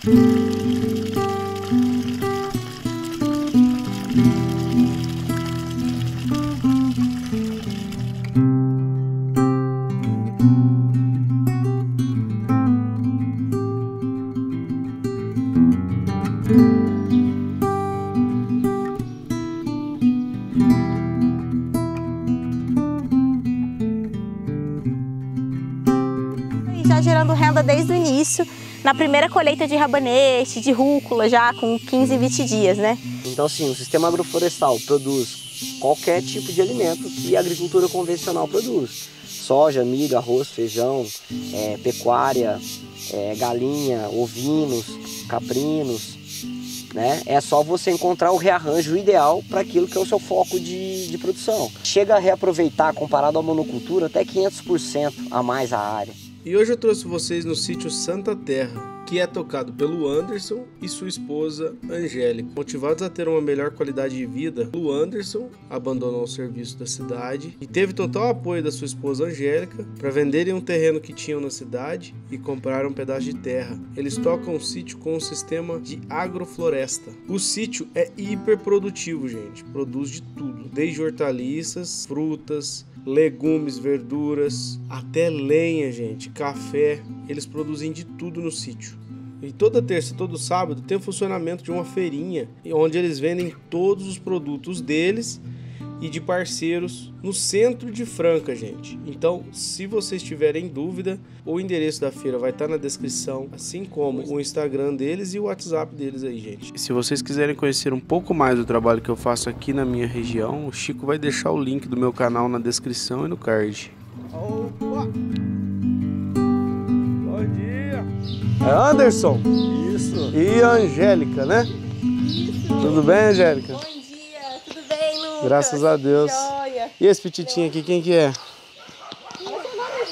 Já gerando renda desde o início, na primeira colheita de rabanete, de rúcula, já com 15, 20 dias, né? Então, sim, o sistema agroflorestal produz qualquer tipo de alimento que a agricultura convencional produz. Soja, milho, arroz, feijão, pecuária, galinha, ovinos, caprinos, né? É só você encontrar o rearranjo ideal para aquilo que é o seu foco de produção. Chega a reaproveitar, comparado à monocultura, até 500% a mais a área. E hoje eu trouxe vocês no sítio Santa Terra, que é tocado pelo Anderson e sua esposa Angélica. Motivados a ter uma melhor qualidade de vida, o Anderson abandonou o serviço da cidade e teve total apoio da sua esposa Angélica para venderem um terreno que tinham na cidade e comprar um pedaço de terra. Eles tocam o sítio com um sistema de agrofloresta. O sítio é hiper produtivo, gente. Produz de tudo, desde hortaliças, frutas, legumes, verduras, até lenha, gente, café. Eles produzem de tudo no sítio. E toda terça, todo sábado tem o funcionamento de uma feirinha onde eles vendem todos os produtos deles e de parceiros no centro de Franca, gente. Então, se vocês tiverem dúvida, o endereço da feira vai estar na descrição, assim como o Instagram deles e o WhatsApp deles aí, gente. E se vocês quiserem conhecer um pouco mais do trabalho que eu faço aqui na minha região, o Chico vai deixar o link do meu canal na descrição e no card. Opa! Bom dia! É Anderson? Isso. E a Angélica, né? Isso. Tudo bem, Angélica? Bom dia, tudo bem, Lucas? Graças a Deus. Joia. E esse petitinho aqui, quem que é?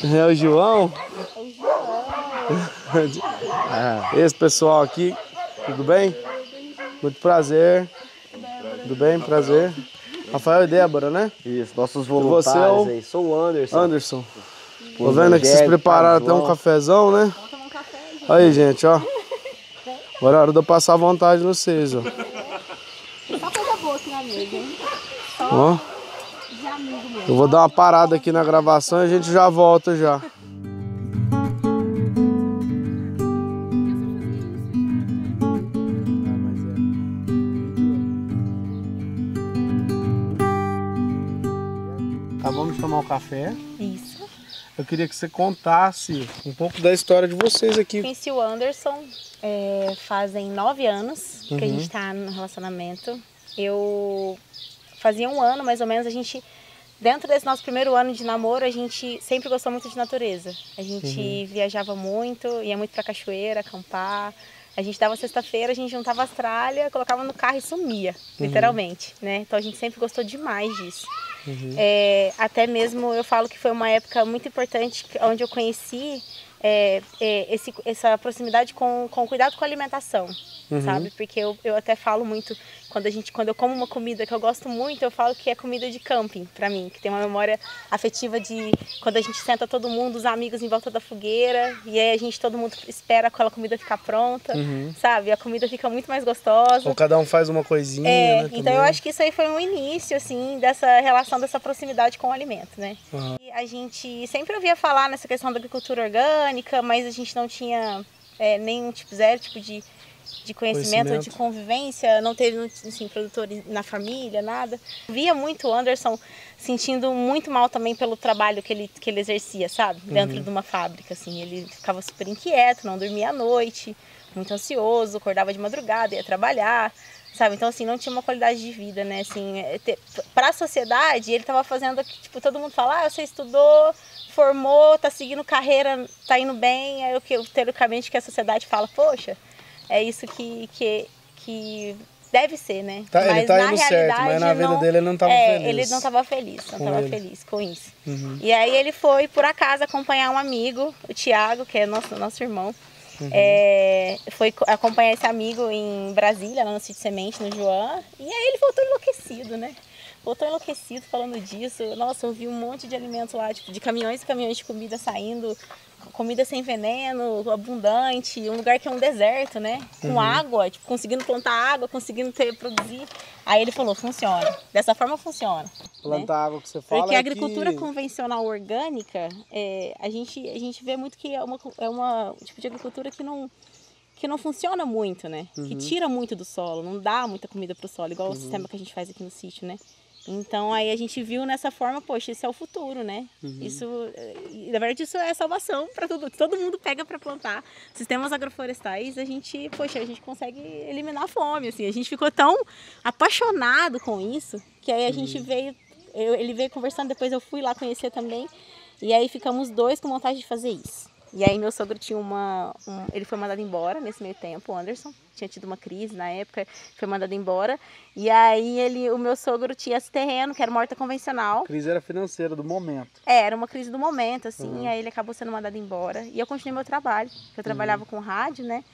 É o João? É o João. Esse pessoal aqui, tudo bem? Muito prazer. Tudo bem? Prazer. Rafael e Débora, né? Isso, nossos voluntários aí. Sou o Anderson. Anderson. Tô vendo que vocês prepararam até um cafezão, né? Vamos tomar um café, gente. Aí, gente, ó. Agora é hora de eu passar vontade no vocês, ó. Só coisa boa aqui na mesa, hein? Só Ó. de amigo mesmo. Eu vou dar uma parada aqui na gravação e a gente já volta já. Acabamos de tomar um café. Isso. Eu queria que você contasse um pouco da história de vocês aqui. Conheci o Anderson fazem 9 anos que a gente tá no relacionamento. Eu fazia um ano, mais ou menos, a gente... Dentro desse nosso primeiro ano de namoro, a gente sempre gostou muito de natureza. A gente viajava muito, ia muito pra cachoeira, acampar. A gente dava sexta-feira, a gente juntava as tralhas, colocava no carro e sumia, literalmente, né? Então a gente sempre gostou demais disso. Até mesmo eu falo que foi uma época muito importante onde eu conheci essa proximidade com cuidado com a alimentação, sabe? Porque eu até falo muito, quando eu como uma comida que eu gosto muito, eu falo que é comida de camping pra mim, que tem uma memória afetiva de quando a gente senta todo mundo, os amigos em volta da fogueira, e aí todo mundo espera aquela comida ficar pronta, sabe? A comida fica muito mais gostosa. Ou cada um faz uma coisinha, né? Então também. eu acho que isso aí foi um início, assim, dessa relação, dessa proximidade com o alimento, né? E a gente sempre ouvia falar nessa questão da agricultura orgânica, mas a gente não tinha nenhum zero tipo de conhecimento, de convivência, não teve assim, produtores na família, nada. Via muito o Anderson sentindo muito mal também pelo trabalho que ele exercia, sabe? Dentro de uma fábrica, assim. Ele ficava super inquieto, não dormia à noite, muito ansioso, acordava de madrugada, ia trabalhar, sabe? Então, assim, não tinha uma qualidade de vida, né? Assim, para a sociedade, ele estava fazendo, tipo, todo mundo fala, você estudou, formou, tá seguindo carreira, tá indo bem, aí teoricamente que a sociedade fala, poxa, é isso que deve ser, né? Mas ele tá na indo realidade, certo, mas na vida dele ele não estava feliz. Ele não estava feliz com isso. E aí ele foi, por acaso, acompanhar um amigo, o Thiago, que é nosso irmão. Foi acompanhar esse amigo em Brasília, lá no Sítio Semente, no João. E aí ele voltou enlouquecido, né? Voltou enlouquecido falando disso. Nossa, eu vi um monte de alimentos lá, tipo, de caminhões e caminhões de comida saindo comida sem veneno, abundante, um lugar que é um deserto, né? Com água, tipo, conseguindo plantar água, conseguindo produzir. Aí ele falou, funciona. Dessa forma funciona. Plantar né? água que você fala. Porque a é agricultura que... convencional orgânica, a gente vê muito que é uma tipo de agricultura que não funciona muito, né? Que tira muito do solo, não dá muita comida pro solo, igual o sistema que a gente faz aqui no sítio, né? Então aí a gente viu nessa forma, poxa, isso é o futuro, né? Isso, na verdade, isso é salvação para todo mundo pega para plantar. Sistemas agroflorestais, a gente consegue eliminar a fome, assim. A gente ficou tão apaixonado com isso, que aí a gente veio, ele veio conversando, depois eu fui lá conhecer também, e aí ficamos dois com vontade de fazer isso. E aí meu sogro tinha ele foi mandado embora nesse meio tempo, o Anderson, tinha tido uma crise na época, foi mandado embora. E aí o meu sogro tinha esse terreno, que era uma horta convencional. A crise era financeira do momento. Era uma crise do momento, assim, aí ele acabou sendo mandado embora. E eu continuei meu trabalho, eu trabalhava com rádio, né?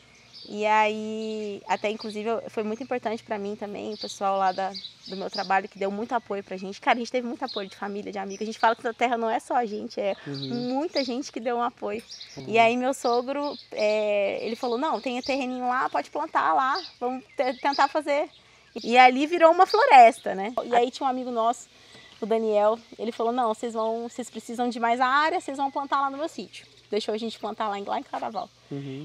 E aí, até inclusive, foi muito importante para mim também, o pessoal lá do meu trabalho, que deu muito apoio pra gente. Cara, a gente teve muito apoio de família, de amigos. A gente fala que a terra não é só a gente, é muita gente que deu um apoio. E aí meu sogro, ele falou, não, tem terreninho lá, pode plantar lá, vamos tentar fazer. E ali virou uma floresta, né? E aí tinha um amigo nosso, o Daniel, ele falou, não, vocês precisam de mais área, vocês vão plantar lá no meu sítio. Deixou a gente plantar lá em Claraval.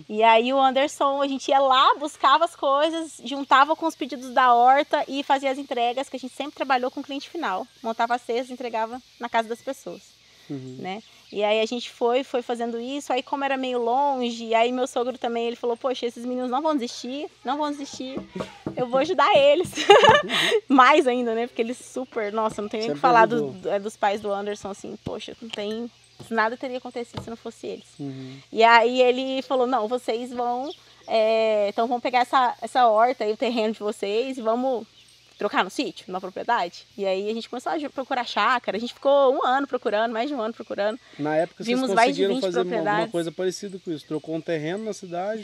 E aí o Anderson, a gente ia lá, buscava as coisas, juntava com os pedidos da horta e fazia as entregas, que a gente sempre trabalhou com cliente final. Montava cestas e entregava na casa das pessoas. Né? E aí a gente foi fazendo isso, aí como era meio longe, aí meu sogro também, ele falou, poxa, esses meninos não vão desistir, eu vou ajudar eles. Mais ainda, né? Porque eles nossa, não tem nem o que falar dos pais do Anderson, assim, poxa, não tem... Nada teria acontecido se não fosse eles. E aí ele falou, não, vocês vão, então vamos pegar essa horta e o terreno de vocês e vamos trocar no sítio, numa propriedade. E aí a gente começou a procurar chácara, a gente ficou um ano procurando, mais de um ano procurando. Na época vimos vocês mais de conseguiram 20 fazer propriedades. alguma coisa parecida com isso, trocou um terreno na cidade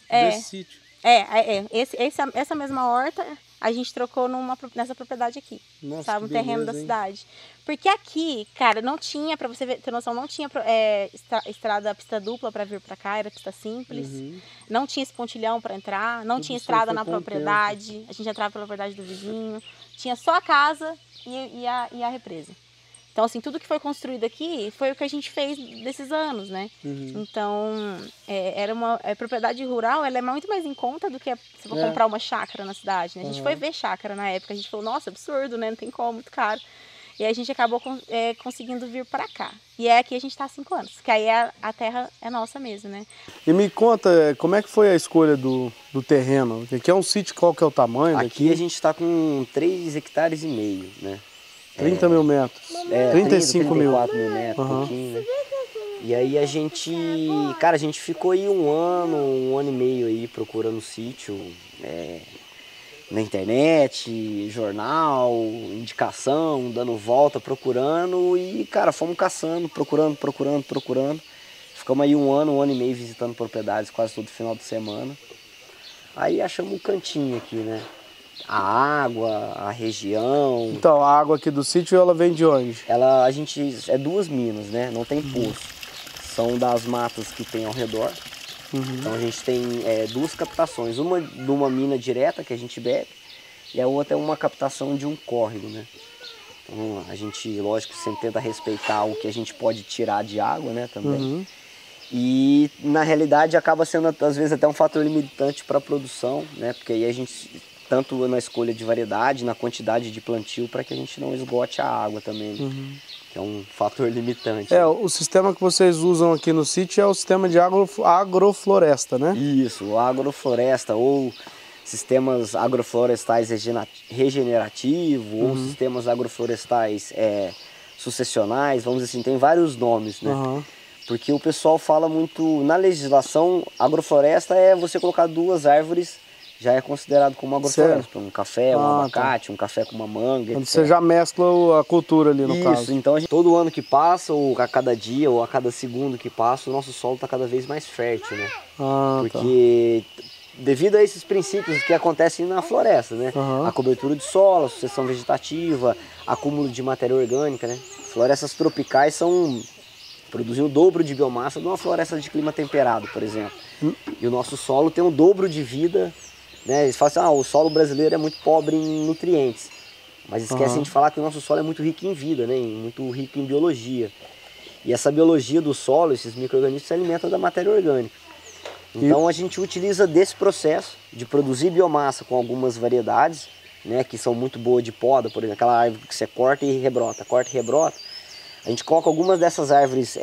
desse sítio. Essa mesma horta a gente trocou nessa propriedade aqui. Nossa, sabe? Um beleza, terreno da hein? cidade. Porque aqui, cara, não tinha, pra você ter noção, não tinha pista dupla pra vir pra cá, era pista simples. Não tinha esse pontilhão pra entrar, não Tudo tinha isso estrada foi na com o propriedade. A gente entrava pela propriedade do vizinho. Tinha só a casa e a represa. Então, assim, tudo que foi construído aqui foi o que a gente fez desses anos, né? Então, era propriedade rural, ela é muito mais em conta do que se for comprar uma chácara na cidade, né? A gente foi ver chácara na época, a gente falou, nossa, absurdo, né? Não tem como, muito caro. E aí a gente acabou conseguindo vir para cá. E aqui a gente está há 5 anos, que aí a terra é nossa mesmo, né? E me conta, como é que foi a escolha do terreno? Aqui é um sítio, qual que é o tamanho daqui? Aqui a gente está com 3,5 hectares, né? 30 mil metros. 35 mil. 34 mil metros, pouquinho, né? E aí a gente ficou aí um ano e meio aí procurando sítio, na internet, jornal, indicação, dando volta, procurando e, cara, fomos caçando, procurando. Ficamos aí um ano e meio visitando propriedades quase todo final de semana. Aí achamos um cantinho aqui, né? A água, a região. Então, a água aqui do sítio, ela vem de onde? A gente é 2 minas, né? Não tem poço. São das matas que tem ao redor. Então a gente tem 2 captações. Uma de uma mina direta que a gente bebe e a outra é uma captação de um córrego, né? Então a gente, lógico, sempre tenta respeitar o que a gente pode tirar de água, né? Também. E na realidade acaba sendo às vezes até um fator limitante para a produção, né? Porque aí a gente, tanto na escolha de variedade, na quantidade de plantio, para que a gente não esgote a água também, né? Que é um fator limitante. O sistema que vocês usam aqui no sítio é o sistema de agrofloresta, né? Isso, agrofloresta ou sistemas agroflorestais regenerativos ou sistemas agroflorestais sucessionais, vamos dizer assim, tem vários nomes, né? Porque o pessoal fala muito, na legislação, agrofloresta é você colocar 2 árvores, já é considerado como agrofloresta. Um café, um abacate, um café com uma manga, Quando etc. você já mescla a cultura ali no caso. Isso, então todo ano que passa, ou a cada dia, ou a cada segundo que passa, o nosso solo está cada vez mais fértil, né? Porque devido a esses princípios que acontecem na floresta, né? A cobertura de solo, a sucessão vegetativa, acúmulo de matéria orgânica, né? Florestas tropicais são produzir o dobro de biomassa de uma floresta de clima temperado, por exemplo. E o nosso solo tem um dobro de vida, né? Eles falam assim, o solo brasileiro é muito pobre em nutrientes, mas esquecem de falar que o nosso solo é muito rico em vida, né? Muito rico em biologia. E essa biologia do solo, esses micro-organismos, se alimentam da matéria orgânica. Então a gente utiliza desse processo de produzir biomassa com algumas variedades, né, que são muito boas de poda, por exemplo, aquela árvore que você corta e rebrota, a gente coloca algumas dessas árvores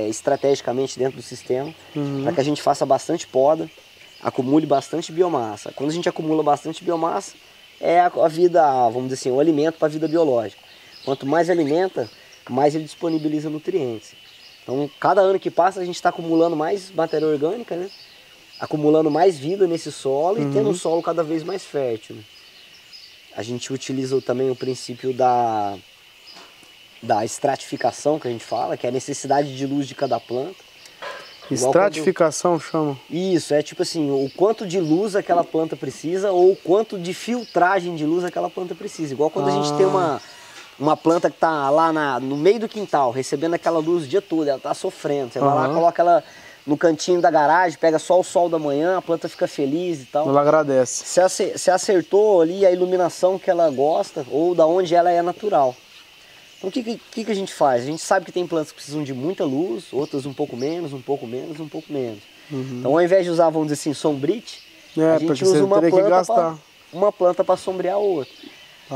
estrategicamente dentro do sistema, para que a gente faça bastante poda, acumule bastante biomassa. Quando a gente acumula bastante biomassa, é a vida, vamos dizer assim, o alimento para a vida biológica. Quanto mais alimenta, mais ele disponibiliza nutrientes. Então, cada ano que passa, a gente está acumulando mais matéria orgânica, né? Acumulando mais vida nesse solo e tendo um solo cada vez mais fértil, né? A gente utiliza também o princípio da estratificação, que a gente fala, que é a necessidade de luz de cada planta. Estratificação chama? Isso, é tipo assim, o quanto de luz aquela planta precisa ou o quanto de filtragem de luz aquela planta precisa. Igual quando a gente tem uma planta que está lá no meio do quintal, recebendo aquela luz o dia todo, ela está sofrendo. Você vai lá, coloca ela no cantinho da garagem, pega só o sol da manhã, a planta fica feliz e tal. Ela agradece. Você acertou ali a iluminação que ela gosta ou da onde ela é natural. Então o que a gente faz? A gente sabe que tem plantas que precisam de muita luz, outras um pouco menos, um pouco menos, um pouco menos. Então ao invés de usar, vamos dizer assim, sombrite, a gente usa uma planta para sombrear a outra.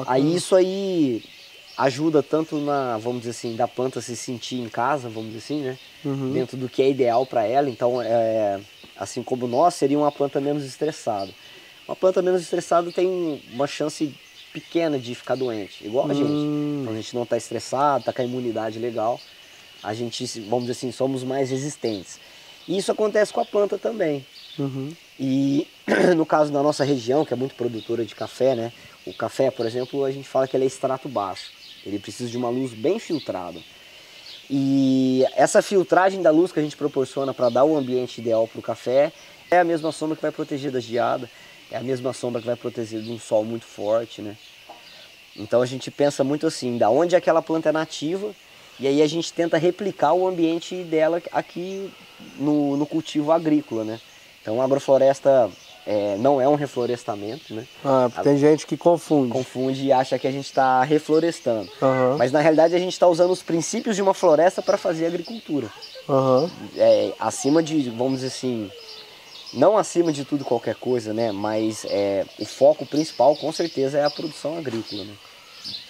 Aí isso aí ajuda tanto vamos dizer assim, da planta se sentir em casa, vamos dizer assim, né? Dentro do que é ideal para ela. Então, assim como nós, seria uma planta menos estressada. Uma planta menos estressada tem uma chance pequena de ficar doente, igual a gente. Então, a gente não está estressado, está com a imunidade legal. A gente, vamos dizer assim, somos mais resistentes. E isso acontece com a planta também. E no caso da nossa região, que é muito produtora de café, né? O café, por exemplo, a gente fala que ele é extrato baixo. Ele precisa de uma luz bem filtrada. E essa filtragem da luz que a gente proporciona para dar o ambiente ideal para o café é a mesma sombra que vai proteger da geada, é a mesma sombra que vai proteger de um sol muito forte, né? Então a gente pensa muito assim, da onde aquela planta é nativa, e aí a gente tenta replicar o ambiente dela aqui no cultivo agrícola, né? Então a agrofloresta não é um reflorestamento, né? Tem gente que confunde. Confunde e acha que a gente está reflorestando. Mas na realidade a gente está usando os princípios de uma floresta para fazer agricultura. Acima de, vamos dizer assim, não acima de tudo qualquer coisa, né? Mas o foco principal com certeza é a produção agrícola, né?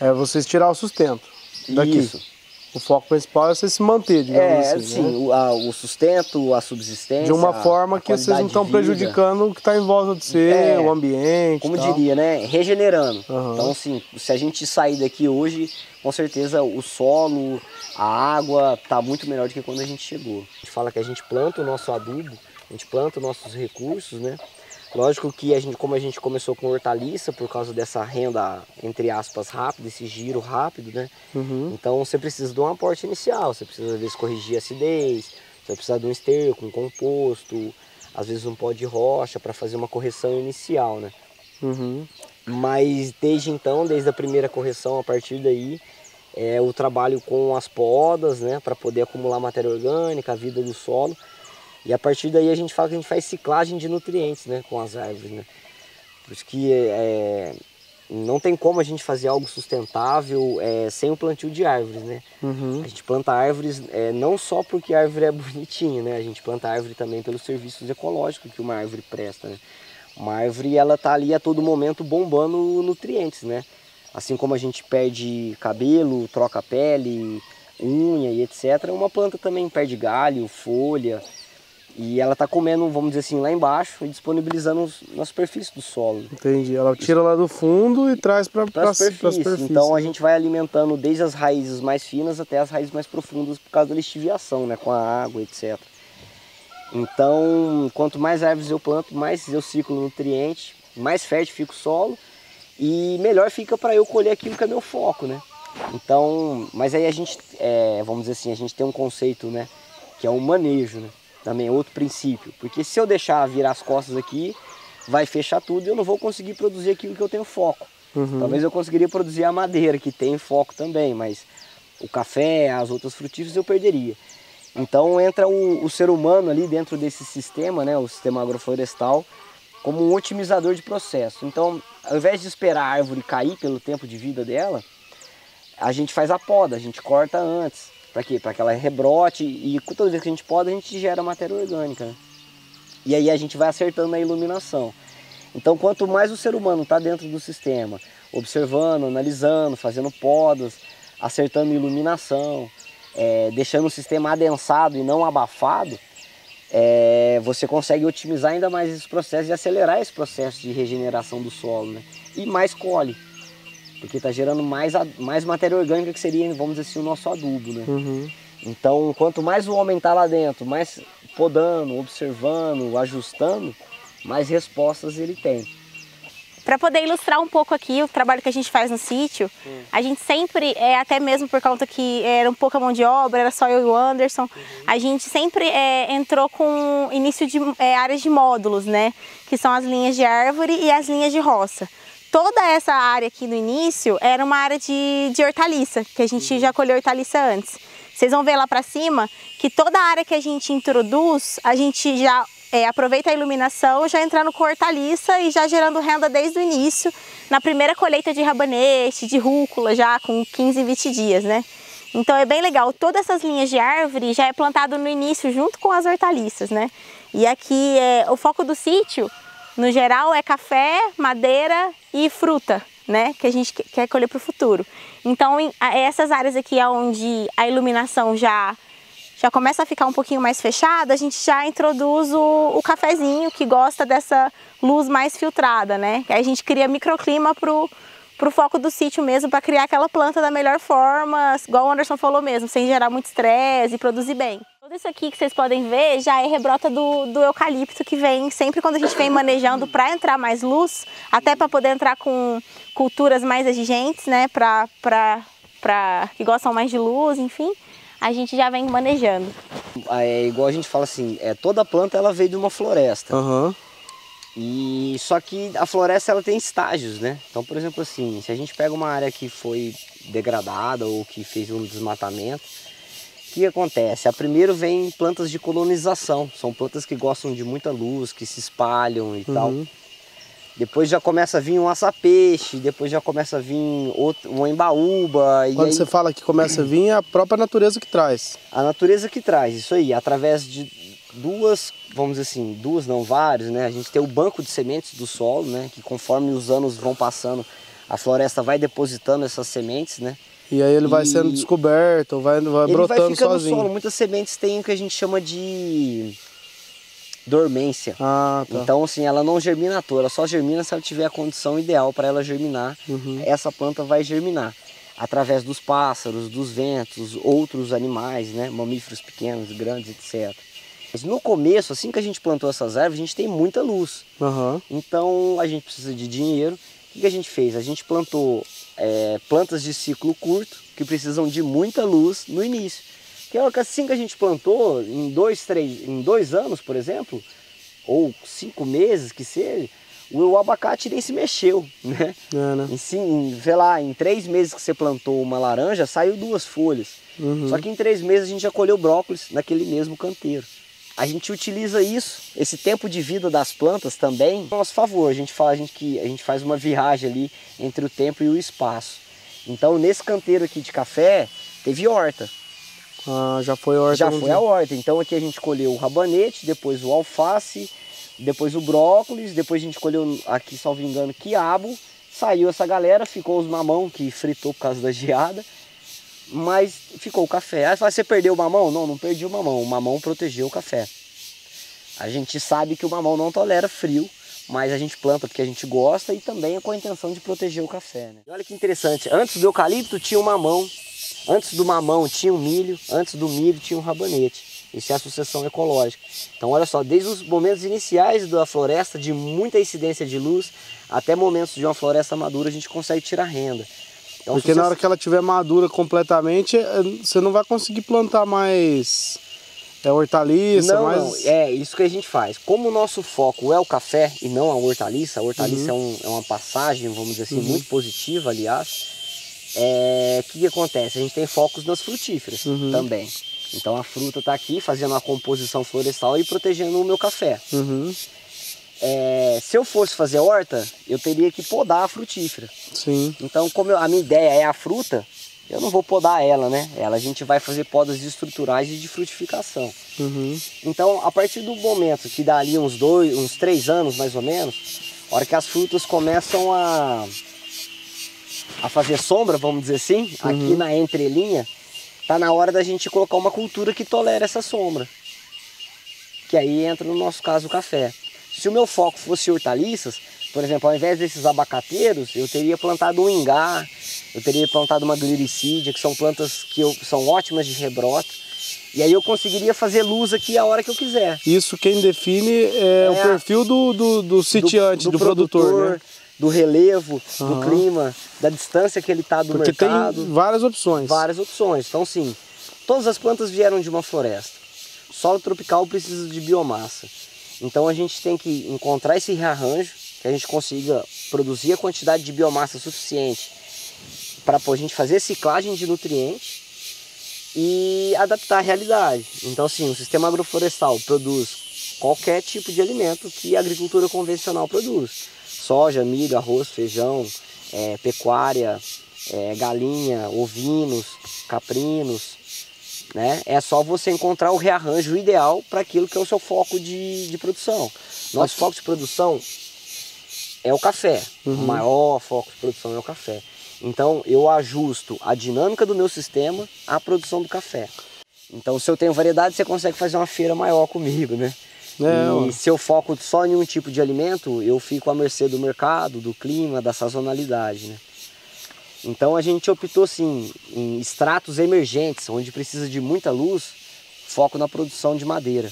É vocês tirar o sustento daqui. Isso. O foco principal é você se manter, digamos assim. Sim, né? o sustento, a subsistência. De uma forma que vocês não estão prejudicando o que está em volta de você, o ambiente. Como diria, né? Regenerando. Então, assim, se a gente sair daqui hoje, com certeza o solo, a água está muito melhor do que quando a gente chegou. A gente fala que a gente planta o nosso adubo, a gente planta os nossos recursos, né? Lógico que como a gente começou com hortaliça, por causa dessa renda, entre aspas, rápida, esse giro rápido, né? Então você precisa de um aporte inicial, você precisa às vezes corrigir a acidez, você vai precisar de um esterco, um composto, às vezes um pó de rocha para fazer uma correção inicial, né? Mas desde então, desde a primeira correção, a partir daí, o trabalho com as podas, né? Para poder acumular matéria orgânica, a vida do solo. E a partir daí a gente fala que a gente faz ciclagem de nutrientes, né, com as árvores, né? Por isso que não tem como a gente fazer algo sustentável sem o plantio de árvores, né? A gente planta árvores não só porque a árvore é bonitinha, né? A gente planta árvore também pelos serviços ecológicos que uma árvore presta, né? Uma árvore, ela tá ali a todo momento bombando nutrientes, né? Assim como a gente perde cabelo, troca pele, unha e etc., uma planta também perde galho, folha. E ela está comendo, vamos dizer assim, lá embaixo e disponibilizando na superfície do solo. Entendi. Ela tira lá do fundo e traz para a superfície. Então a gente vai alimentando desde as raízes mais finas até as raízes mais profundas por causa da lixiviação, né? Com a água, etc. Então, quanto mais árvores eu planto, mais eu ciclo nutriente, mais fértil fica o solo e melhor fica para eu colher aquilo que é meu foco, né? Então, mas aí a gente, vamos dizer assim, a gente tem um conceito, né? Que é o manejo, né? Também é outro princípio, porque se eu deixar virar as costas aqui, vai fechar tudo e eu não vou conseguir produzir aquilo que eu tenho foco. Talvez eu conseguiria produzir a madeira, que tem foco também, mas o café, as outras frutíferas eu perderia. Então entra o ser humano ali dentro desse sistema, né, o sistema agroflorestal, como um otimizador de processo. Então, ao invés de esperar a árvore cair pelo tempo de vida dela, a gente faz a poda, a gente corta antes. Para quê? Para que ela rebrote e toda vez que a gente poda, a gente gera matéria orgânica, né? E aí a gente vai acertando a iluminação. Então, quanto mais o ser humano está dentro do sistema, observando, analisando, fazendo podas, acertando iluminação, deixando o sistema adensado e não abafado, você consegue otimizar ainda mais esse processo e acelerar esse processo de regeneração do solo, né? E mais colhe, porque está gerando mais matéria orgânica, que seria, vamos dizer assim, o nosso adubo, né? Uhum. Então, quanto mais o homem está lá dentro, mais podando, observando, ajustando, mais respostas ele tem. Para poder ilustrar um pouco aqui o trabalho que a gente faz no sítio, a gente sempre, até mesmo por conta que era um pouca mão de obra, era só eu e o Anderson, a gente sempre entrou com início de áreas de módulos, né? Que são as linhas de árvore e as linhas de roça. Toda essa área aqui no início era uma área de hortaliça, que a gente já colheu hortaliça antes. Vocês vão ver lá para cima que toda a área que a gente introduz, a gente já aproveita a iluminação, já entrando com hortaliça e já gerando renda desde o início, na primeira colheita de rabanete, de rúcula, já com 15, 20 dias, né? Então é bem legal, todas essas linhas de árvore já é plantado no início junto com as hortaliças, né? E aqui o foco do sítio, no geral, é café, madeira e fruta, né? Que a gente quer colher para o futuro. Então essas áreas aqui onde a iluminação já começa a ficar um pouquinho mais fechada, a gente já introduz o cafezinho, que gosta dessa luz mais filtrada, né? Aí a gente cria microclima pro foco do sítio mesmo, para criar aquela planta da melhor forma, igual o Anderson falou mesmo, sem gerar muito estresse e produzir bem. Tudo isso aqui que vocês podem ver já é rebrota do eucalipto, que vem sempre quando a gente vem manejando para entrar mais luz, até para poder entrar com culturas mais exigentes, né? Que gostam mais de luz, enfim. A gente já vem manejando. Igual a gente fala assim, toda planta ela veio de uma floresta. Uhum. E só que a floresta ela tem estágios, né? Então, por exemplo assim, se a gente pega uma área que foi degradada ou que fez um desmatamento, o que acontece? A primeiro vem plantas de colonização, são plantas que gostam de muita luz, que se espalham e tal. Depois já começa a vir um açapeixe, depois já começa a vir um embaúba. Quando você fala que começa a vir, é a própria natureza que traz. A natureza que traz, isso aí, através de duas, vamos dizer assim, duas não, vários, né? A gente tem o banco de sementes do solo, né? Que conforme os anos vão passando, a floresta vai depositando essas sementes, né? E aí ele vai sendo descoberto, vai brotando vai ficando sozinho. No solo. Muitas sementes têm o que a gente chama de dormência. Ah, tá. Então, assim, ela não germina à toa, ela só germina se ela tiver a condição ideal para ela germinar. Essa planta vai germinar através dos pássaros, dos ventos, outros animais, né? Mamíferos pequenos, grandes, etc. Mas no começo, assim que a gente plantou essas árvores, a gente tem muita luz. Então a gente precisa de dinheiro. O que a gente fez? A gente plantou plantas de ciclo curto, que precisam de muita luz no início. Que assim que a gente plantou, em 2 anos, por exemplo, ou 5 meses que seja, o abacate nem se mexeu, né? Sei lá, em 3 meses que você plantou uma laranja, saiu 2 folhas. Só que em 3 meses a gente já colheu brócolis naquele mesmo canteiro. A gente utiliza esse tempo de vida das plantas também a nosso favor. A gente faz uma viagem ali entre o tempo e o espaço. Então nesse canteiro aqui de café, teve horta. Ah, já foi a horta. Já foi a horta. Então aqui a gente colheu o rabanete, depois o alface, depois o brócolis, depois a gente colheu aqui, salvo engano, quiabo. Saiu essa galera, ficou os mamão que fritou por causa da geada. Mas ficou o café. Aí você perdeu o mamão? Não, não perdi o mamão protegeu o café. A gente sabe que o mamão não tolera frio, mas a gente planta porque a gente gosta e também é com a intenção de proteger o café, né? E olha que interessante, antes do eucalipto tinha o mamão, antes do mamão tinha o milho, antes do milho tinha o rabanete. Isso é a sucessão ecológica. Então olha só, desde os momentos iniciais da floresta, de muita incidência de luz, até momentos de uma floresta madura, a gente consegue tirar renda. Então, porque na hora que ela estiver madura completamente, você não vai conseguir plantar mais hortaliça. Não, é isso que a gente faz. Como o nosso foco é o café e não a hortaliça é uma passagem, vamos dizer assim, muito positiva, aliás. O que acontece? A gente tem focos nas frutíferas também. Então a fruta está aqui fazendo a composição florestal e protegendo o meu café. Se eu fosse fazer horta, eu teria que podar a frutífera. Sim. Então, como a minha ideia é a fruta, eu não vou podar ela, né? A gente vai fazer podas estruturais e de frutificação. Então, a partir do momento que dá ali uns 3 anos mais ou menos, a hora que as frutas começam a fazer sombra, vamos dizer assim, aqui na entrelinha, tá na hora da gente colocar uma cultura que tolera essa sombra. Que aí entra no nosso caso o café. Se o meu foco fosse hortaliças, por exemplo, ao invés desses abacateiros, eu teria plantado um ingá, eu teria plantado uma gliricídia, que são plantas que são ótimas de rebroto. E aí eu conseguiria fazer luz aqui a hora que eu quiser. Isso quem define é o perfil do sitiante, do produtor, né? Do relevo, do clima, da distância que ele está do mercado. Porque tem várias opções. Várias opções. Então, sim, todas as plantas vieram de uma floresta. O solo tropical precisa de biomassa. Então, a gente tem que encontrar esse rearranjo, que a gente consiga produzir a quantidade de biomassa suficiente para a gente fazer ciclagem de nutrientes e adaptar a realidade. Então, sim, o sistema agroflorestal produz qualquer tipo de alimento que a agricultura convencional produz. Soja, milho, arroz, feijão, pecuária, galinha, ovinos, caprinos, né? É só você encontrar o rearranjo ideal para aquilo que é o seu foco de produção. Nosso foco de produção é o café. O maior foco de produção é o café. Então eu ajusto a dinâmica do meu sistema à produção do café. Então se eu tenho variedade, você consegue fazer uma feira maior comigo, né? E se eu foco só em um tipo de alimento, eu fico à mercê do mercado, do clima, da sazonalidade, né? Então a gente optou assim, em estratos emergentes, onde precisa de muita luz, foco na produção de madeira.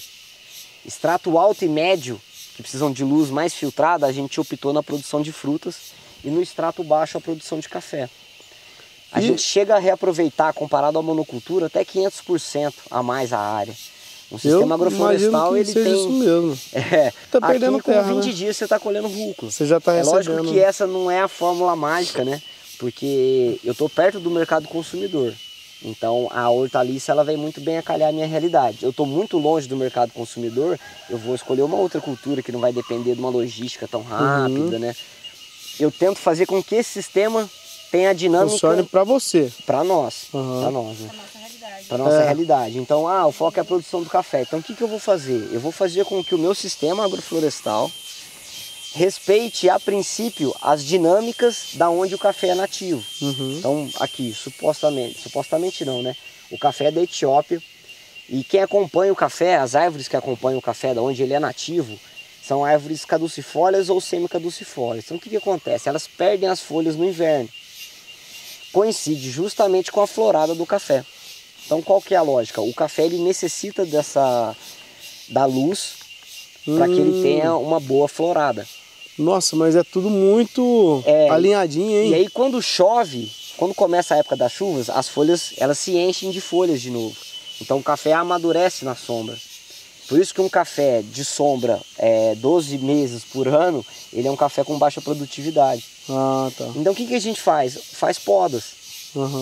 Estrato alto e médio, que precisam de luz mais filtrada, a gente optou na produção de frutas, e no extrato baixo a produção de café. A gente chega a reaproveitar, comparado à monocultura, até 500% a mais a área. Um sistema agroflorestal, ele tem... isso mesmo. Tá perdendo aqui, terra, com 20 dias você está colhendo rúcula. Você já está recebendo. Lógico que essa não é a fórmula mágica, né? Porque eu estou perto do mercado consumidor. Então a hortaliça ela vem muito bem a calhar a minha realidade. Eu estou muito longe do mercado consumidor, eu vou escolher uma outra cultura que não vai depender de uma logística tão rápida, né? Eu tento fazer com que esse sistema tenha a dinâmica... Funcione para você. Para nós. Para nós, né? Para nossa realidade. Então, o foco é a produção do café. Então, o que eu vou fazer? Eu vou fazer com que o meu sistema agroflorestal respeite, a princípio, as dinâmicas da onde o café é nativo. Então, aqui, supostamente não, né? O café é da Etiópia. E quem acompanha o café, as árvores que acompanham o café, da onde ele é nativo, são árvores caducifólias ou semicaducifólias. Então, o que acontece? Elas perdem as folhas no inverno. Coincide justamente com a florada do café. Então qual que é a lógica? O café ele necessita da luz para que ele tenha uma boa florada. Nossa, mas é tudo muito alinhadinho, hein? E aí quando chove, quando começa a época das chuvas, as folhas elas se enchem de folhas de novo. Então o café amadurece na sombra. Por isso que um café de sombra 12 meses por ano, ele é um café com baixa produtividade. Tá. Então o que a gente faz? Faz podas.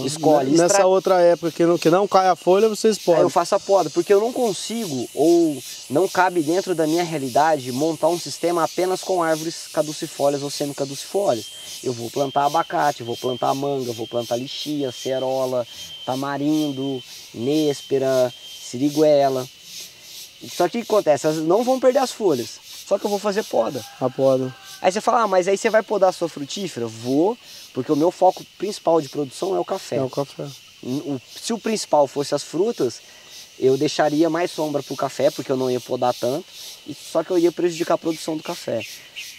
Escolhe. Nessa outra época que não cai a folha, vocês podem. Aí eu faço a poda, porque eu não consigo, ou não cabe dentro da minha realidade, montar um sistema apenas com árvores caducifólias ou semicaducifólias. Eu vou plantar abacate, vou plantar manga, vou plantar lixia, cerola, tamarindo, néspera, siriguela. Só que o que acontece? Elas não vão perder as folhas, só que eu vou fazer poda. A poda. Aí você fala, mas aí você vai podar a sua frutífera? Vou, porque o meu foco principal de produção é o café. É o café. Se o principal fosse as frutas, eu deixaria mais sombra para o café, porque eu não ia podar tanto, só que eu ia prejudicar a produção do café.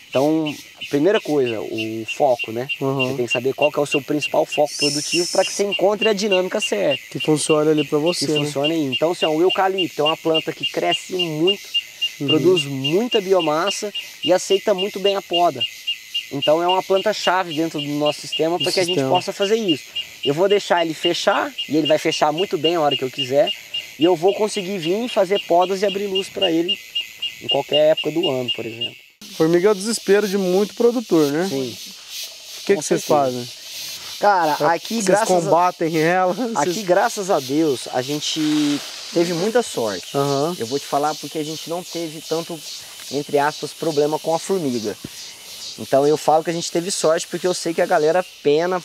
Então, primeira coisa, o foco, né? Você tem que saber qual que é o seu principal foco produtivo para que você encontre a dinâmica certa. Que funcione ali para você. Que funcione aí. Então, assim, o eucalipto é uma planta que cresce muito, produz muita biomassa e aceita muito bem a poda. Então é uma planta-chave dentro do nosso sistema para que a gente possa fazer isso. Eu vou deixar ele fechar, e ele vai fechar muito bem a hora que eu quiser, e eu vou conseguir vir fazer podas e abrir luz para ele em qualquer época do ano, por exemplo. Formiga é o desespero de muito produtor, né? Sim. O que vocês fazem? Cara, aqui vocês combatem ela? Aqui, graças a Deus, a gente teve muita sorte. Aham. Eu vou te falar porque a gente não teve tanto, entre aspas, problema com a formiga. Então eu falo que a gente teve sorte porque eu sei que a galera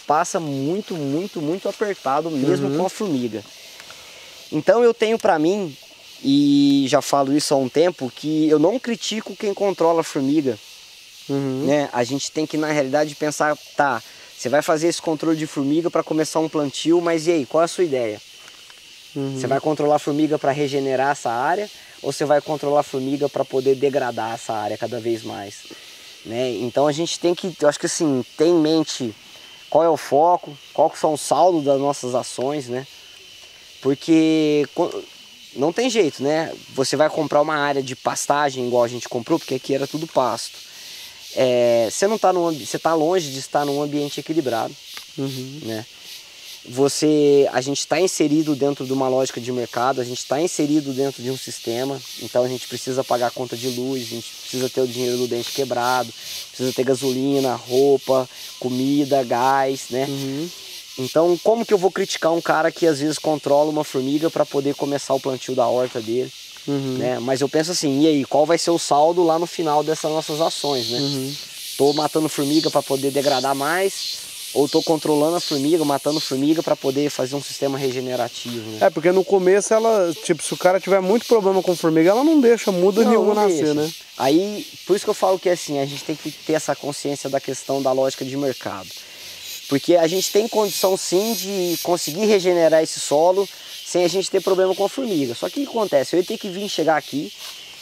passa muito, muito, muito apertado mesmo com a formiga. Então eu tenho pra mim, e já falo isso há um tempo, que eu não critico quem controla a formiga. Né? A gente tem que, na realidade, pensar, tá, você vai fazer esse controle de formiga para começar um plantio, mas e aí, qual é a sua ideia? Você vai controlar a formiga para regenerar essa área ou você vai controlar a formiga para poder degradar essa área cada vez mais? Né? Então a gente tem que, eu acho que assim, ter em mente qual é o foco, qual que são os saldos das nossas ações, né? Porque não tem jeito, né? Você vai comprar uma área de pastagem igual a gente comprou, porque aqui era tudo pasto. Você não tá você tá longe de estar num ambiente equilibrado, né? A gente está inserido dentro de uma lógica de mercado, a gente está inserido dentro de um sistema, então a gente precisa pagar a conta de luz, a gente precisa ter o dinheiro do dente quebrado, precisa ter gasolina, roupa, comida, gás, né? Então como que eu vou criticar um cara que às vezes controla uma formiga para poder começar o plantio da horta dele? Né? Mas eu penso assim, e aí, qual vai ser o saldo lá no final dessas nossas ações, né? Tô matando formiga para poder degradar mais, ou tô controlando a formiga, matando formiga para poder fazer um sistema regenerativo, né? Porque no começo ela, tipo, se o cara tiver muito problema com formiga, ela não deixa muda nenhuma nascer, né? Aí, por isso que eu falo que assim, a gente tem que ter essa consciência da questão da lógica de mercado. Porque a gente tem condição sim de conseguir regenerar esse solo sem a gente ter problema com a formiga. Só que o que acontece? Eu ia ter que chegar aqui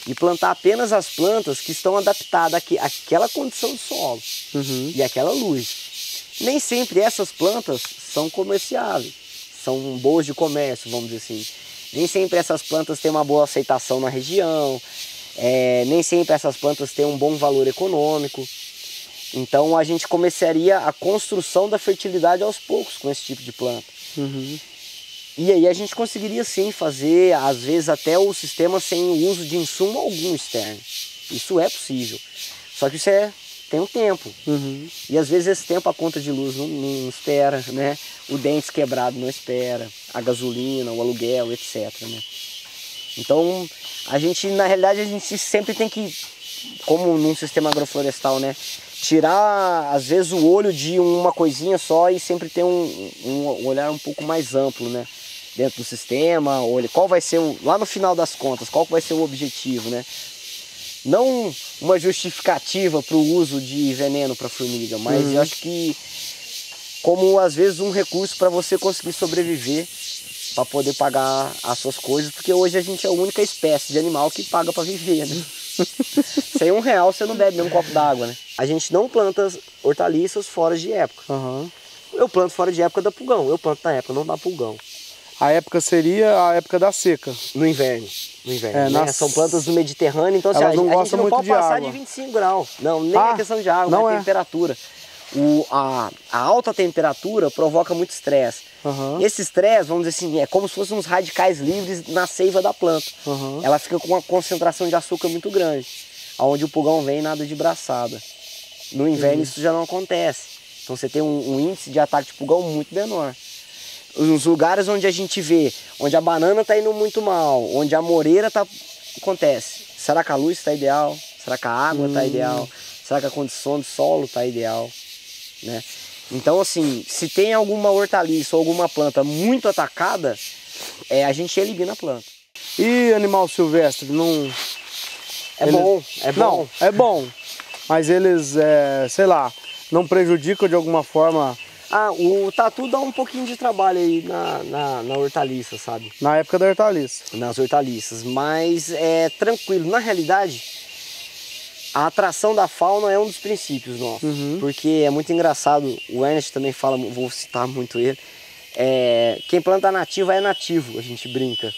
e plantar apenas as plantas que estão adaptadas àquela condição de solo e àquela luz. Nem sempre essas plantas são comerciáveis, são boas de comércio, vamos dizer assim. Nem sempre essas plantas têm uma boa aceitação na região, nem sempre essas plantas têm um bom valor econômico. Então a gente começaria a construção da fertilidade aos poucos com esse tipo de planta. E aí a gente conseguiria sim fazer, às vezes até o sistema sem o uso de insumo algum externo. Isso é possível. Só que isso tem um tempo. E às vezes esse tempo a conta de luz não espera, né? O dente quebrado não espera, a gasolina, o aluguel, etc. Né? Então a gente, na realidade, a gente sempre tem que, como num sistema agroflorestal, né? Tirar às vezes o olho de uma coisinha só e sempre ter um olhar um pouco mais amplo, né? Dentro do sistema, qual vai ser, lá no final das contas, qual vai ser o objetivo, né? Não uma justificativa para o uso de veneno para formiga, mas eu acho que como às vezes um recurso para você conseguir sobreviver, para poder pagar as suas coisas, porque hoje a gente é a única espécie de animal que paga para viver, né? Sem R$1 você não bebe nem um copo d'água, né? A gente não planta hortaliças fora de época. Eu planto fora de época da pulgão, eu planto na época não dá pulgão. A época seria a época da seca. No inverno. Né? São plantas do Mediterrâneo, então assim, a gente não pode passar de 25 graus. Não, nem é questão de água, não é temperatura. A alta temperatura provoca muito estresse. Esse estresse, vamos dizer assim, é como se fossem uns radicais livres na seiva da planta. Ela fica com uma concentração de açúcar muito grande. Onde o pulgão vem nada de braçada. No inverno isso já não acontece. Então você tem um índice de ataque de pulgão muito menor. Nos lugares onde a gente vê, onde a banana está indo muito mal, onde a moreira acontece. Será que a luz está ideal? Será que a água está ideal? Será que a condição de solo está ideal? Né? Então assim, se tem alguma hortaliça ou alguma planta muito atacada, a gente elimina a planta. E animal silvestre, não... É bom. Não, é bom, mas eles, sei lá, não prejudicam de alguma forma... O tatu dá um pouquinho de trabalho aí na hortaliça, sabe? Na época da hortaliça. Nas hortaliças, mas é tranquilo. Na realidade, a atração da fauna é um dos princípios nossos. Porque é muito engraçado, o Ernest também fala, vou citar muito ele, quem planta nativa é nativo, a gente brinca.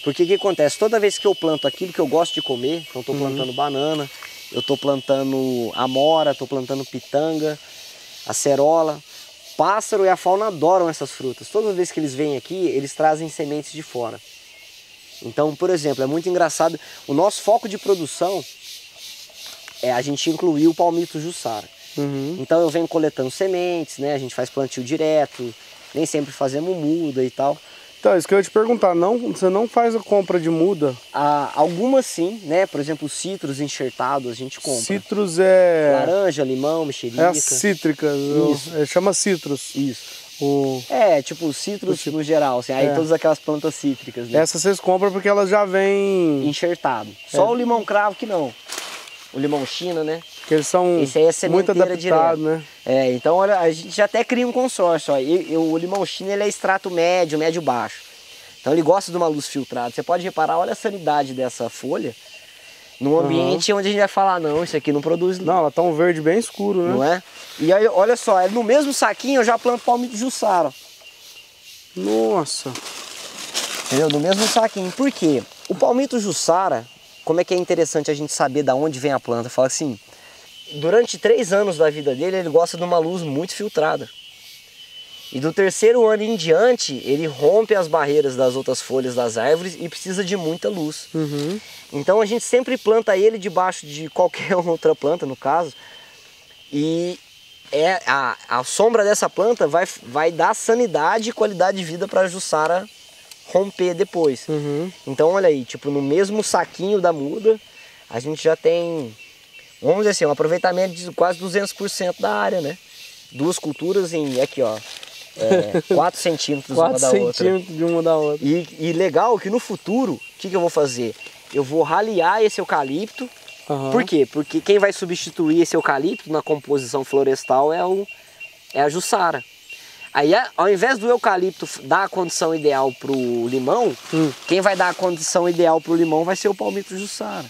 Porque o que acontece? Toda vez que eu planto aquilo que eu gosto de comer, então eu estou plantando banana, eu estou plantando amora, estou plantando pitanga, acerola, pássaro e a fauna adoram essas frutas. Toda vez que eles vêm aqui, eles trazem sementes de fora. Então, por exemplo, é muito engraçado, o nosso foco de produção a gente incluir o palmito Jussara. Então eu venho coletando sementes, né? A gente faz plantio direto, nem sempre fazemos muda e tal. Então, isso que eu ia te perguntar, você não faz a compra de muda? Algumas sim, né? Por exemplo, citros enxertados a gente compra. Citros é... Laranja, limão, mexerica. É as cítricas, chama citros. Isso. O... Tipo citros no geral, assim, aí todas aquelas plantas cítricas. Né? Essas vocês compram porque elas já vêm... enxertado. Só o limão cravo que não. O limão China, né? Porque eles são esse aí é muito adaptados, né? Então olha, a gente já até cria um consórcio. Ó. O limão China ele é extrato médio, médio-baixo. Então ele gosta de uma luz filtrada. Você pode reparar, olha a sanidade dessa folha. Num ambiente onde a gente vai falar, não, isso aqui não produz... Não, ela tá um verde bem escuro, né? Não é? E aí, olha só, no mesmo saquinho eu já planto palmito Jussara. Nossa! Entendeu? No mesmo saquinho. Por quê? O palmito Jussara, como é que é interessante a gente saber de onde vem a planta? Fala assim, durante 3 anos da vida dele, ele gosta de uma luz muito filtrada. E do 3º ano em diante, ele rompe as barreiras das outras folhas das árvores e precisa de muita luz. Então a gente sempre planta ele debaixo de qualquer outra planta, no caso. E a sombra dessa planta vai dar sanidade e qualidade de vida para a Jussara romper depois. Então olha aí, tipo, no mesmo saquinho da muda, a gente já tem, vamos dizer assim, um aproveitamento de quase 200% da área, né? 2 culturas em, aqui ó, 4 centímetros uma da outra. 4 centímetros de uma da outra. E legal que no futuro, o que eu vou fazer? Eu vou ralear esse eucalipto. Por quê? Porque quem vai substituir esse eucalipto na composição florestal é a Jussara. Aí, ao invés do eucalipto dar a condição ideal para o limão, quem vai dar a condição ideal para o limão vai ser o palmito Jussara.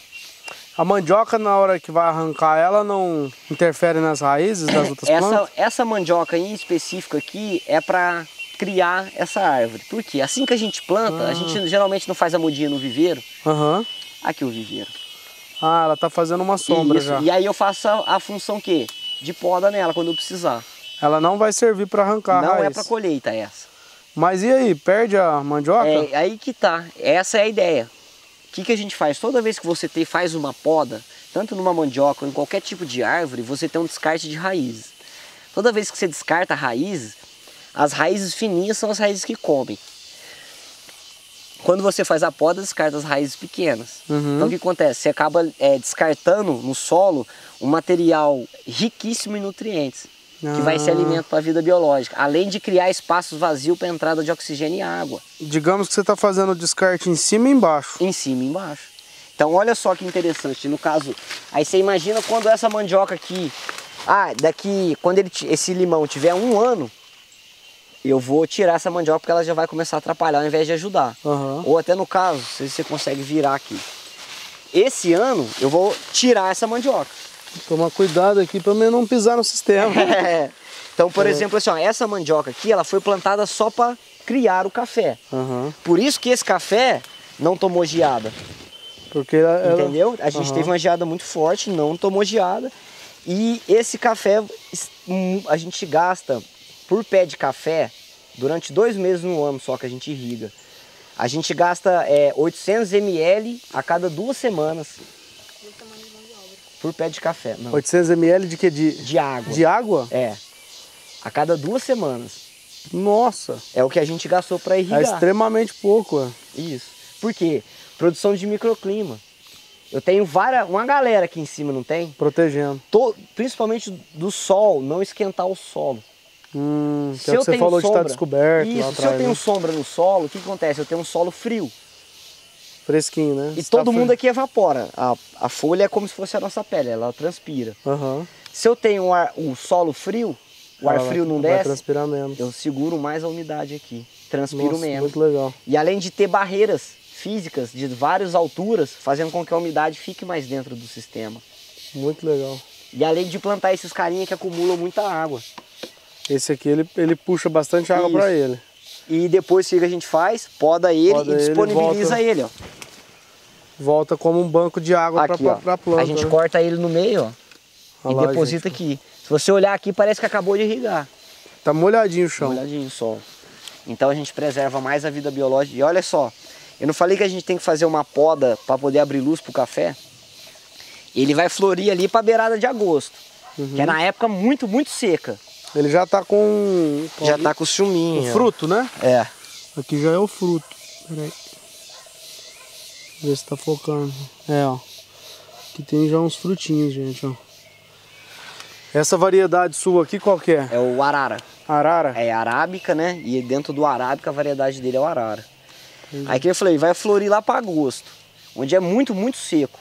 A mandioca, na hora que vai arrancar ela, não interfere nas raízes das outras plantas? Essa mandioca em específico aqui é para criar essa árvore. Por quê? Assim que a gente planta, a gente geralmente não faz a mudinha no viveiro. Aqui o viveiro. Ah, ela tá fazendo uma sombra já. E aí eu faço a função que? De poda nela quando eu precisar. Ela não vai servir para arrancar a raiz. Não é para colheita essa. Mas e aí, perde a mandioca? É aí que tá, essa é a ideia. O que a gente faz? Toda vez que você faz uma poda, tanto numa mandioca ou em qualquer tipo de árvore, você tem um descarte de raízes. Toda vez que você descarta raízes, as raízes fininhas são as raízes que comem. Quando você faz a poda, descarta as raízes pequenas. Então o que acontece? Você acaba descartando no solo um material riquíssimo em nutrientes, que vai ser alimento para a vida biológica, além de criar espaços vazios para a entrada de oxigênio e água. Digamos que você está fazendo o descarte em cima e embaixo. Em cima e embaixo. Então olha só que interessante, no caso, aí você imagina quando essa mandioca aqui, quando esse limão tiver 1 ano, eu vou tirar essa mandioca porque ela já vai começar a atrapalhar ao invés de ajudar. Ou até no caso, se você consegue virar aqui. Esse ano eu vou tirar essa mandioca. Tomar cuidado aqui para não pisar no sistema. Então, por exemplo, assim, ó, essa mandioca aqui, ela foi plantada só para criar o café. Por isso que esse café não tomou geada. Porque entendeu? A gente teve uma geada muito forte, não tomou geada. E esse café, a gente gasta por pé de café, durante 2 meses no ano só que a gente irriga. A gente gasta 800 ml a cada 2 semanas. Por pé de café. Não. 800 ml de quê? De água. De água? A cada 2 semanas. Nossa! É o que a gente gastou para irrigar. É extremamente pouco. Isso. Por quê? Produção de microclima. Eu tenho uma galera aqui em cima, não tem? Protegendo. Principalmente do sol, não esquentar o solo. Que é o que você falou de estar descoberto. Isso, lá atrás, se eu tenho sombra no solo, o que acontece? Eu tenho um solo frio. Fresquinho, né? E todo mundo aqui evapora. A folha é como se fosse a nossa pele, ela transpira. Se eu tenho o solo frio, o ar frio não desce, transpirar menos. Eu seguro mais a umidade aqui, transpiro menos. Muito legal. E além de ter barreiras físicas de várias alturas, fazendo com que a umidade fique mais dentro do sistema. Muito legal. E além de plantar esses carinha que acumulam muita água. Esse aqui ele puxa bastante água para ele. E depois o que a gente faz? Poda ele e disponibiliza ele, ó. Volta como um banco de água para a planta. A gente corta ele no meio, ó, e deposita aqui. Se você olhar aqui, parece que acabou de irrigar. Tá molhadinho o chão. Molhadinho o sol. Então a gente preserva mais a vida biológica. E olha só, eu não falei que a gente tem que fazer uma poda para poder abrir luz pro café? Ele vai florir ali para beirada de agosto, que é na época muito, muito seca. Ele já tá com já tá com o chuminho. O fruto, né? É. Aqui já é o fruto. Peraí. Ver se tá focando. É, ó. Aqui tem já uns frutinhos, gente, ó. Essa variedade sua aqui, qual que é? É o arara. Arara? É arábica, né? E dentro do arábica a variedade dele é o arara. Entendi. Aí que eu falei, vai florir lá para agosto, onde é muito, muito seco.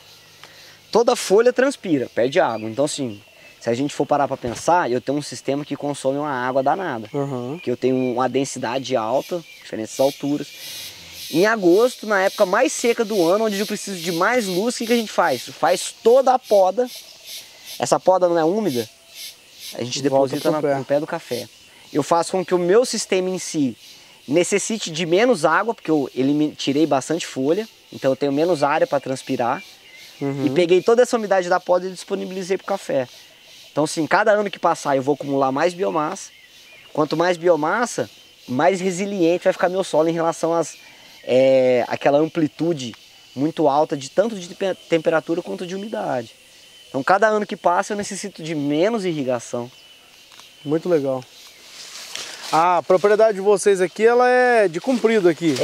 Toda folha transpira, perde água. Então assim, se a gente for parar para pensar, eu tenho um sistema que consome uma água danada. Que eu tenho uma densidade alta, diferentes alturas. Em agosto, na época mais seca do ano, onde eu preciso de mais luz, o que a gente faz? Faz toda a poda. Essa poda não é úmida, a gente deposita no pé do café. Eu faço com que o meu sistema em si necessite de menos água, porque eu tirei bastante folha, então eu tenho menos área para transpirar. E peguei toda essa umidade da poda e disponibilizei para o café. Então assim, cada ano que passar eu vou acumular mais biomassa. Quanto mais biomassa, mais resiliente vai ficar meu solo em relação àquela amplitude muito alta de tanto de temperatura quanto de umidade. Então cada ano que passa eu necessito de menos irrigação. Muito legal. A propriedade de vocês aqui, ela é de comprido aqui.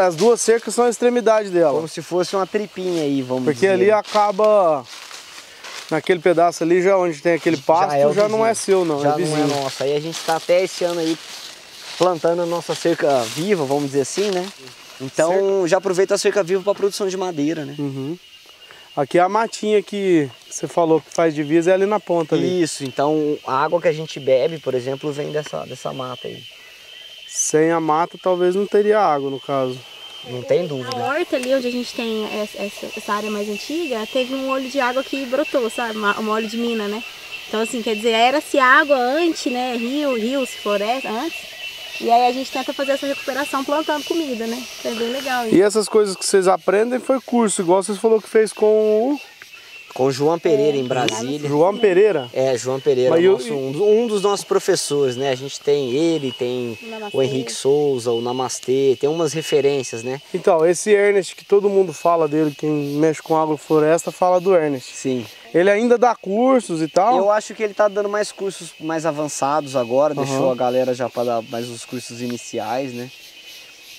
As duas cercas são a extremidade dela. Como se fosse uma tripinha aí, vamos dizer. Porque ali acaba, naquele pedaço ali, já onde tem aquele pasto, já não é seu não, já é vizinho. Não é nosso. Aí a gente está até esse ano aí plantando a nossa cerca viva, vamos dizer assim, né? Então já aproveita a cerca viva para produção de madeira, né? Aqui é a matinha que você falou que faz divisa, é ali na ponta ali. Isso, então a água que a gente bebe, por exemplo, vem dessa mata aí. Sem a mata talvez não teria água, no caso. Não tem dúvida. A horta ali onde a gente tem essa área mais antiga, teve um olho de água que brotou, sabe? Um olho de mina, né? Então assim, quer dizer, era-se água antes, né? Rios, floresta, antes. E aí a gente tenta fazer essa recuperação plantando comida, né? É bem legal isso. E essas coisas que vocês aprendem foi curso, igual vocês falou que fez com o... Com o João Pereira, em Brasília. João Pereira? É, João Pereira, um dos nossos professores, né? A gente tem ele, tem o Henrique Souza, o Namastê, tem umas referências, né? Então, esse Ernest que todo mundo fala dele, quem mexe com agrofloresta, fala do Ernest. Sim. Ele ainda dá cursos e tal? Eu acho que ele tá dando mais cursos mais avançados agora, deixou a galera já para dar mais os cursos iniciais, né?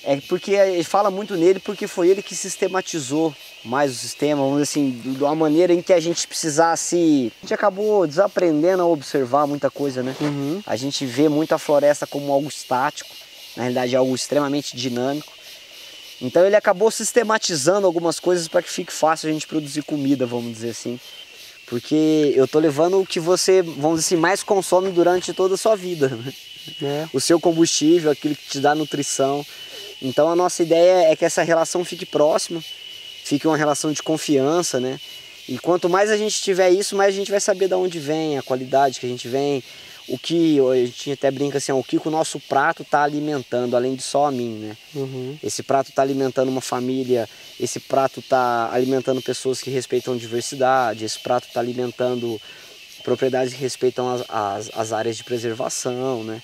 É porque ele fala muito nele porque foi ele que sistematizou mais o sistema, vamos dizer assim, de uma maneira em que a gente precisasse... A gente acabou desaprendendo a observar muita coisa, né? A gente vê muito a floresta como algo estático, na realidade é algo extremamente dinâmico. Então ele acabou sistematizando algumas coisas para que fique fácil a gente produzir comida, vamos dizer assim. Porque eu tô levando o que você, vamos dizer assim, mais consome durante toda a sua vida, né? O seu combustível, aquilo que te dá nutrição. Então a nossa ideia é que essa relação fique próxima, fique uma relação de confiança, né? E quanto mais a gente tiver isso, mais a gente vai saber de onde vem, a qualidade que a gente vem, o que, a gente até brinca assim, o que o nosso prato está alimentando, além de só a mim, né? Esse prato está alimentando uma família, esse prato está alimentando pessoas que respeitam diversidade, esse prato está alimentando propriedades que respeitam as áreas de preservação, né?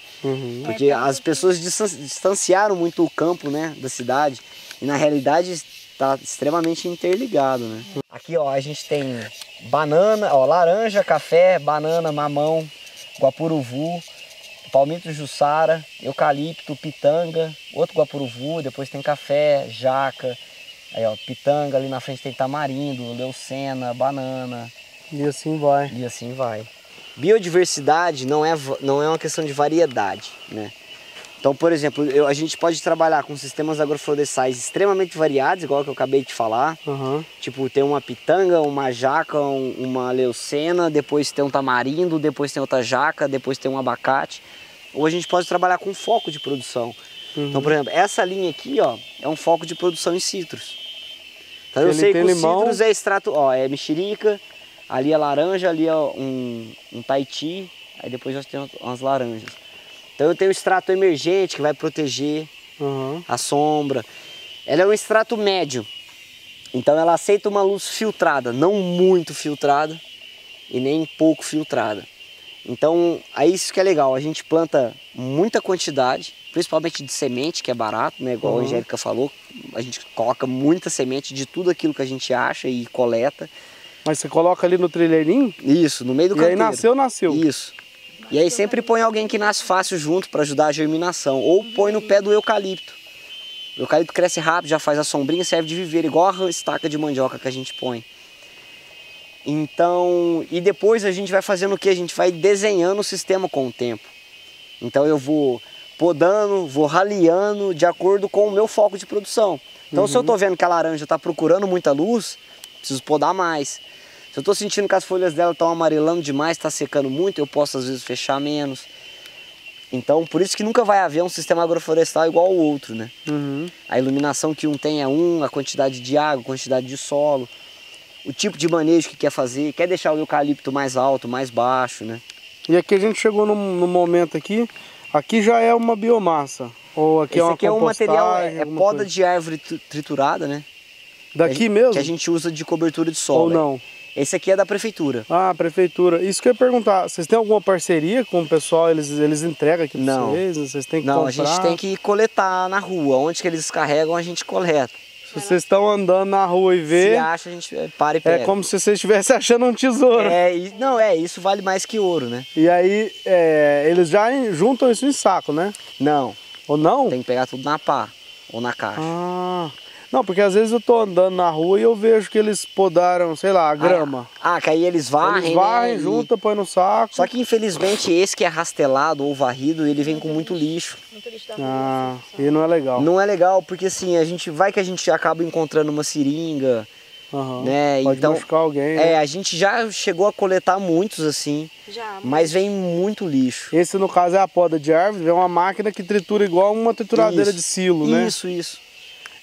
Porque as pessoas distanciaram muito o campo, né, da cidade, e na realidade está extremamente interligado, né? Aqui, ó, a gente tem banana, ó, laranja, café, banana, mamão, guapuruvu, palmito jussara, eucalipto, pitanga, outro guapuruvu, depois tem café, jaca, aí ó, pitanga, ali na frente tem tamarindo, leucena, banana. E assim vai. E assim vai. Biodiversidade não é uma questão de variedade, né? Então, por exemplo, a gente pode trabalhar com sistemas agroflorestais extremamente variados, igual que eu acabei de falar. Tipo, tem uma pitanga, uma jaca, uma leucena, depois tem um tamarindo, depois tem outra jaca, depois tem um abacate. Ou a gente pode trabalhar com foco de produção. Então, por exemplo, essa linha aqui, ó, é um foco de produção em citros. Então eu sei que os citros é extrato, ó, é mexerica, ali é laranja, ali é um Tahiti, aí depois nós temos umas laranjas. Então eu tenho o extrato emergente que vai proteger a sombra. Ela é um extrato médio, então ela aceita uma luz filtrada, não muito filtrada e nem pouco filtrada. Então é isso que é legal, a gente planta muita quantidade, principalmente de semente, que é barato, né? Igual a Angélica falou, a gente coloca muita semente de tudo aquilo que a gente acha e coleta. Mas você coloca ali no trilheirinho? Isso, no meio do canteiro. E aí nasceu? Isso. E aí sempre põe alguém que nasce fácil junto para ajudar a germinação. Ou põe no pé do eucalipto. O eucalipto cresce rápido, já faz a sombrinha, serve de viveiro, igual a estaca de mandioca que a gente põe. Então, e depois a gente vai fazendo o que? A gente vai desenhando o sistema com o tempo. Então eu vou podando, vou raleando de acordo com o meu foco de produção. Então se eu estou vendo que a laranja está procurando muita luz, preciso podar mais. Se eu estou sentindo que as folhas dela estão amarelando demais, está secando muito, eu posso às vezes fechar menos. Então por isso que nunca vai haver um sistema agroflorestal igual ao outro, né? A iluminação que um tem é a quantidade de água, a quantidade de solo, o tipo de manejo que quer fazer, quer deixar o eucalipto mais alto, mais baixo, né? E aqui a gente chegou no momento aqui já é uma biomassa, ou aqui esse é uma aqui é um material, é poda coisa? de árvore triturada, né? Daqui mesmo? Que a gente usa de cobertura de solo. Ou não? Esse aqui é da prefeitura. Ah, prefeitura. Isso que eu ia perguntar, vocês têm alguma parceria com o pessoal? Eles entregam aqui para vocês? Vocês têm que comprar? Não, a gente tem que coletar na rua. Onde que eles descarregam, a gente coleta. Se vocês estão andando na rua e vê... Se acha, a gente para e pega. É como se vocês estivessem achando um tesouro. Isso vale mais que ouro, né? E aí, eles já juntam isso em saco, né? Não. Ou não? Tem que pegar tudo na pá ou na caixa. Ah... Não, porque às vezes eu tô andando na rua e eu vejo que eles podaram, sei lá, a grama. Que aí eles varrem, eles varrem, né? Junta, põe no saco. Só que infelizmente esse que é rastelado ou varrido, ele vem com muito lixo. Muito lixo da rua. E não é legal. Não é legal, porque assim, a gente acaba encontrando uma seringa, né? Pode então, machucar alguém, né? A gente já chegou a coletar muitos assim, mas vem muito lixo. Esse no caso é a poda de árvore, é uma máquina que tritura igual uma trituradeira de silo, né? Isso.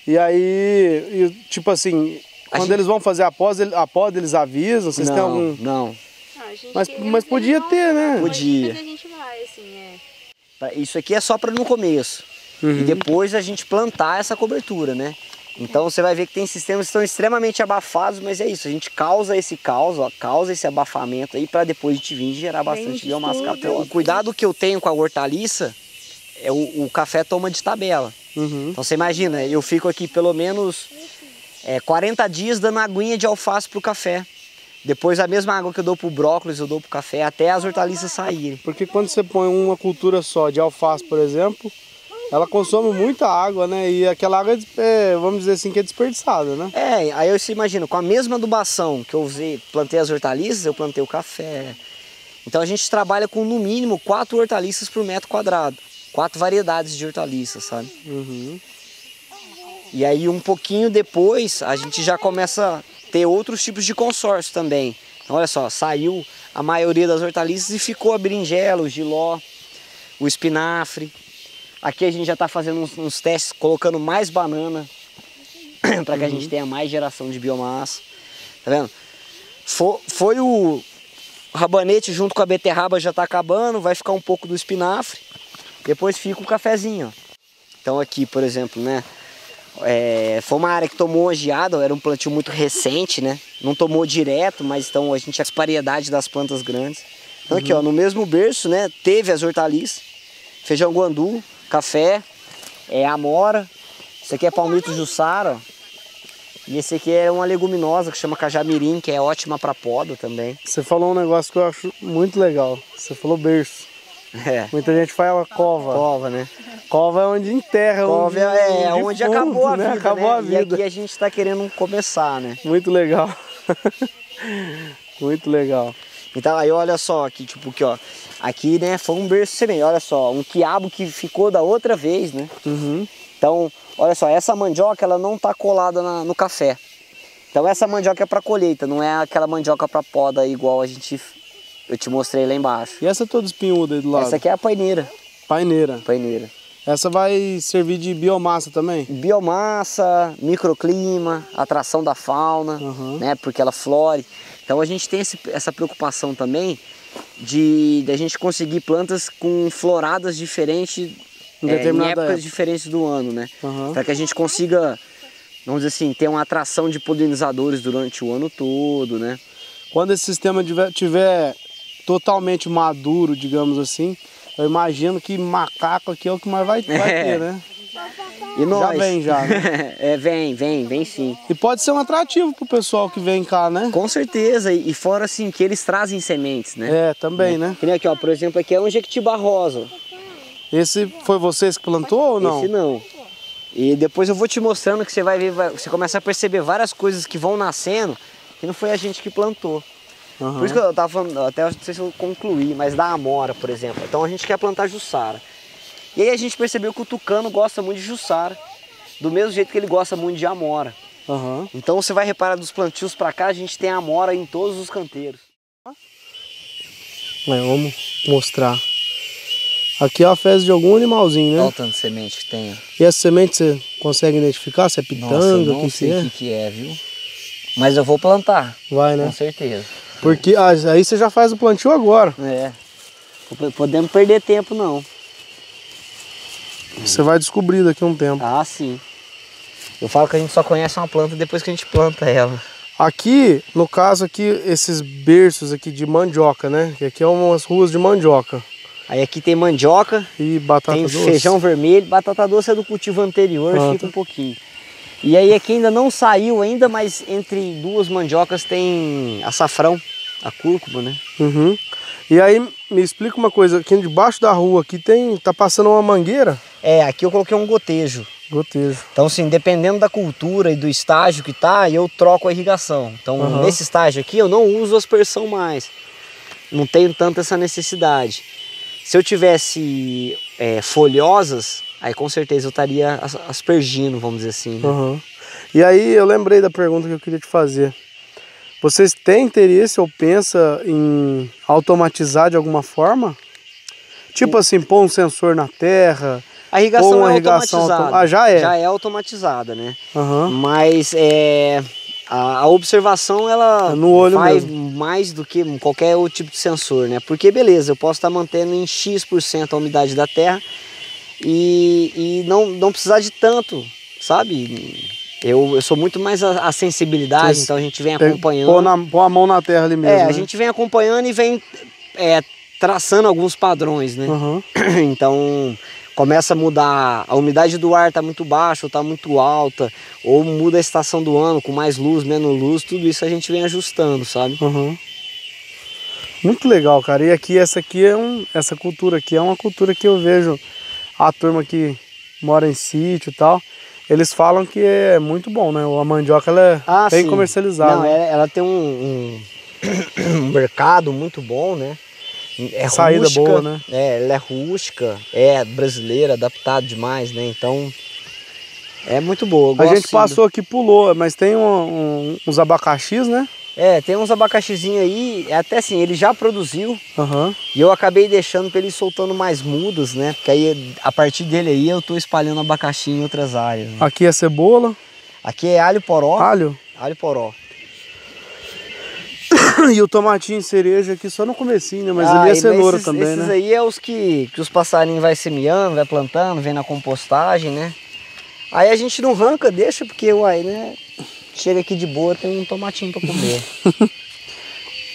E aí, tipo assim, quando eles vão fazer a poda eles avisam? Vocês têm algum... Não. Mas podia ter, né? Podia. Mas a gente vai, assim, Isso aqui é só para no começo. E depois a gente plantar essa cobertura, né? Então você vai ver que tem sistemas que estão extremamente abafados, mas é isso, a gente causa esse abafamento aí para depois de vir gerar bastante biomassa café. O cuidado que eu tenho com a hortaliça é o café toma de tabela. Então você imagina, eu fico aqui pelo menos 40 dias dando aguinha de alface pro café. Depois a mesma água que eu dou pro brócolis, eu dou pro café, até as hortaliças saírem. Porque quando você põe uma cultura só de alface, por exemplo, ela consome muita água, né? E aquela água, vamos dizer assim, que é desperdiçada, né? Aí você imagina, com a mesma adubação que eu plantei as hortaliças, eu plantei o café. Então a gente trabalha com no mínimo 4 hortaliças por metro quadrado. 4 variedades de hortaliças, sabe? E aí um pouquinho depois a gente já começa a ter outros tipos de consórcio também. Então olha só, saiu a maioria das hortaliças e ficou a berinjela, o jiló, o espinafre. Aqui a gente já está fazendo uns testes, colocando mais banana para que a gente tenha mais geração de biomassa. Tá vendo? Foi o rabanete junto com a beterraba já está acabando, vai ficar um pouco do espinafre. Depois fica o cafezinho, ó. Então aqui, por exemplo, né? Foi uma área que tomou uma geada, era um plantio muito recente, né? Não tomou direto, mas então a gente tinha a variedade das plantas grandes. Então aqui, ó, no mesmo berço, né? Teve as hortaliças, feijão guandu, café, amora. Esse aqui é palmito jussara, ó. E esse aqui é uma leguminosa que chama cajamirim, que é ótima para poda também. Você falou um negócio que eu acho muito legal. Você falou berço. Muita gente fala cova. Cova, né? Cova é onde enterra. Cova onde acabou a vida, né? Acabou a vida. E aqui a gente está querendo começar, né? Muito legal. Muito legal. Então aí olha só, aqui tipo aqui, ó. Aqui, né, foi um berço semente. Olha só, um quiabo que ficou da outra vez, né? Então, olha só, essa mandioca ela não tá colada no café. Então essa mandioca é para colheita, não é aquela mandioca para poda igual eu te mostrei lá embaixo. E essa toda espinhuda aí do lado? Essa aqui é a paineira. Paineira. Essa vai servir de biomassa também? Biomassa, microclima, atração da fauna, né? Porque ela flore. Então a gente tem essa preocupação também de a gente conseguir plantas com floradas diferentes em épocas diferentes do ano, né? Para que a gente consiga, vamos dizer assim, ter uma atração de polinizadores durante o ano todo, né? Quando esse sistema tiver totalmente maduro, digamos assim, eu imagino que macaco aqui é o que mais vai ter, né? E nós? Já vem, já, né? Vem sim. E pode ser um atrativo pro pessoal que vem cá, né? Com certeza, e fora assim, que eles trazem sementes, né? Também, né? Que nem aqui, ó, por exemplo, aqui é um jequitibá rosa. Esse foi vocês que plantou ou não? Esse não. E depois eu vou te mostrando que você vai ver, você começa a perceber várias coisas que vão nascendo que não foi a gente que plantou. Uhum. Por isso que eu tava falando, até não sei se eu concluí, mas da amora, por exemplo. Então a gente quer plantar jussara. E aí a gente percebeu que o tucano gosta muito de jussara, do mesmo jeito que ele gosta muito de amora. Uhum. Então você vai reparar dos plantios pra cá, a gente tem amora em todos os canteiros. Vamos mostrar. Aqui é a fezes de algum animalzinho, né? Olha o tanto de semente que tem. E essa semente você consegue identificar se é pitanga? Nossa, eu não sei o que é, viu? Mas eu vou plantar. Vai, né? Com certeza. Porque aí você já faz o plantio agora. É. Não podemos perder tempo, não. Você vai descobrir daqui a um tempo. Ah, sim. Eu falo que a gente só conhece uma planta depois que a gente planta ela. Aqui, no caso aqui, esses berços aqui de mandioca, né? Que aqui é umas ruas de mandioca. Aí aqui tem mandioca, e batata tem doce. Feijão vermelho, batata doce é do cultivo anterior, fica um pouquinho. E aí aqui ainda não saiu ainda, mas entre duas mandiocas tem açafrão, a cúrcuma, né? Uhum. E aí, me explica uma coisa, aqui debaixo da rua aqui tá passando uma mangueira? É, aqui eu coloquei um gotejo. Gotejo. Então assim, dependendo da cultura e do estágio que tá, eu troco a irrigação. Então nesse estágio aqui eu não uso aspersão mais. Não tenho tanta essa necessidade. Se eu tivesse folhosas, aí com certeza eu estaria aspergindo, vamos dizer assim. Né? Uhum. E aí eu lembrei da pergunta que eu queria te fazer. Vocês têm interesse ou pensam em automatizar de alguma forma? Tipo assim, pôr um sensor na terra? A irrigação ou é automatizada. Ah, já é? Já é automatizada, né? Uhum. Mas a observação ela no olho vai mesmo. Mais do que qualquer outro tipo de sensor, né? Porque beleza, eu posso estar mantendo em X% a umidade da terra e não precisar de tanto, sabe? Eu sou muito mais a sensibilidade, então a gente vem acompanhando. Pôr a mão na terra ali mesmo. A gente vem acompanhando e vem traçando alguns padrões, né? Uhum. Então começa a mudar, a umidade do ar está muito baixa ou está muito alta, ou muda a estação do ano, com mais luz, menos luz, tudo isso a gente vem ajustando, sabe? Uhum. Muito legal, cara. E aqui, essa cultura aqui é uma cultura que eu vejo a turma que mora em sítio e tal, eles falam que é muito bom, né? A mandioca ela é bem comercializada. Não, né? Ela tem um mercado muito bom, né? É saída rústica, boa, né? Ela é rústica, é brasileira, adaptado demais, né? Então é muito boa. A gente passou aqui, pulou, mas tem uns abacaxis, né? Tem uns abacaxizinhos aí, até assim, ele já produziu. Uhum. E eu acabei deixando para ele soltando mais mudas, né? Porque aí, a partir dele aí, eu tô espalhando abacaxi em outras áreas. Né? Aqui é cebola. Aqui é alho poró. Alho? Alho poró. E o tomatinho cereja aqui só no comecinho, né? Mas ali é cenoura também, esses né? aí é os que os passarinhos vai semeando, vai plantando, vem na compostagem, né? Aí a gente não arranca, deixa, porque, uai, né? Chega aqui de boa, tem um tomatinho para comer.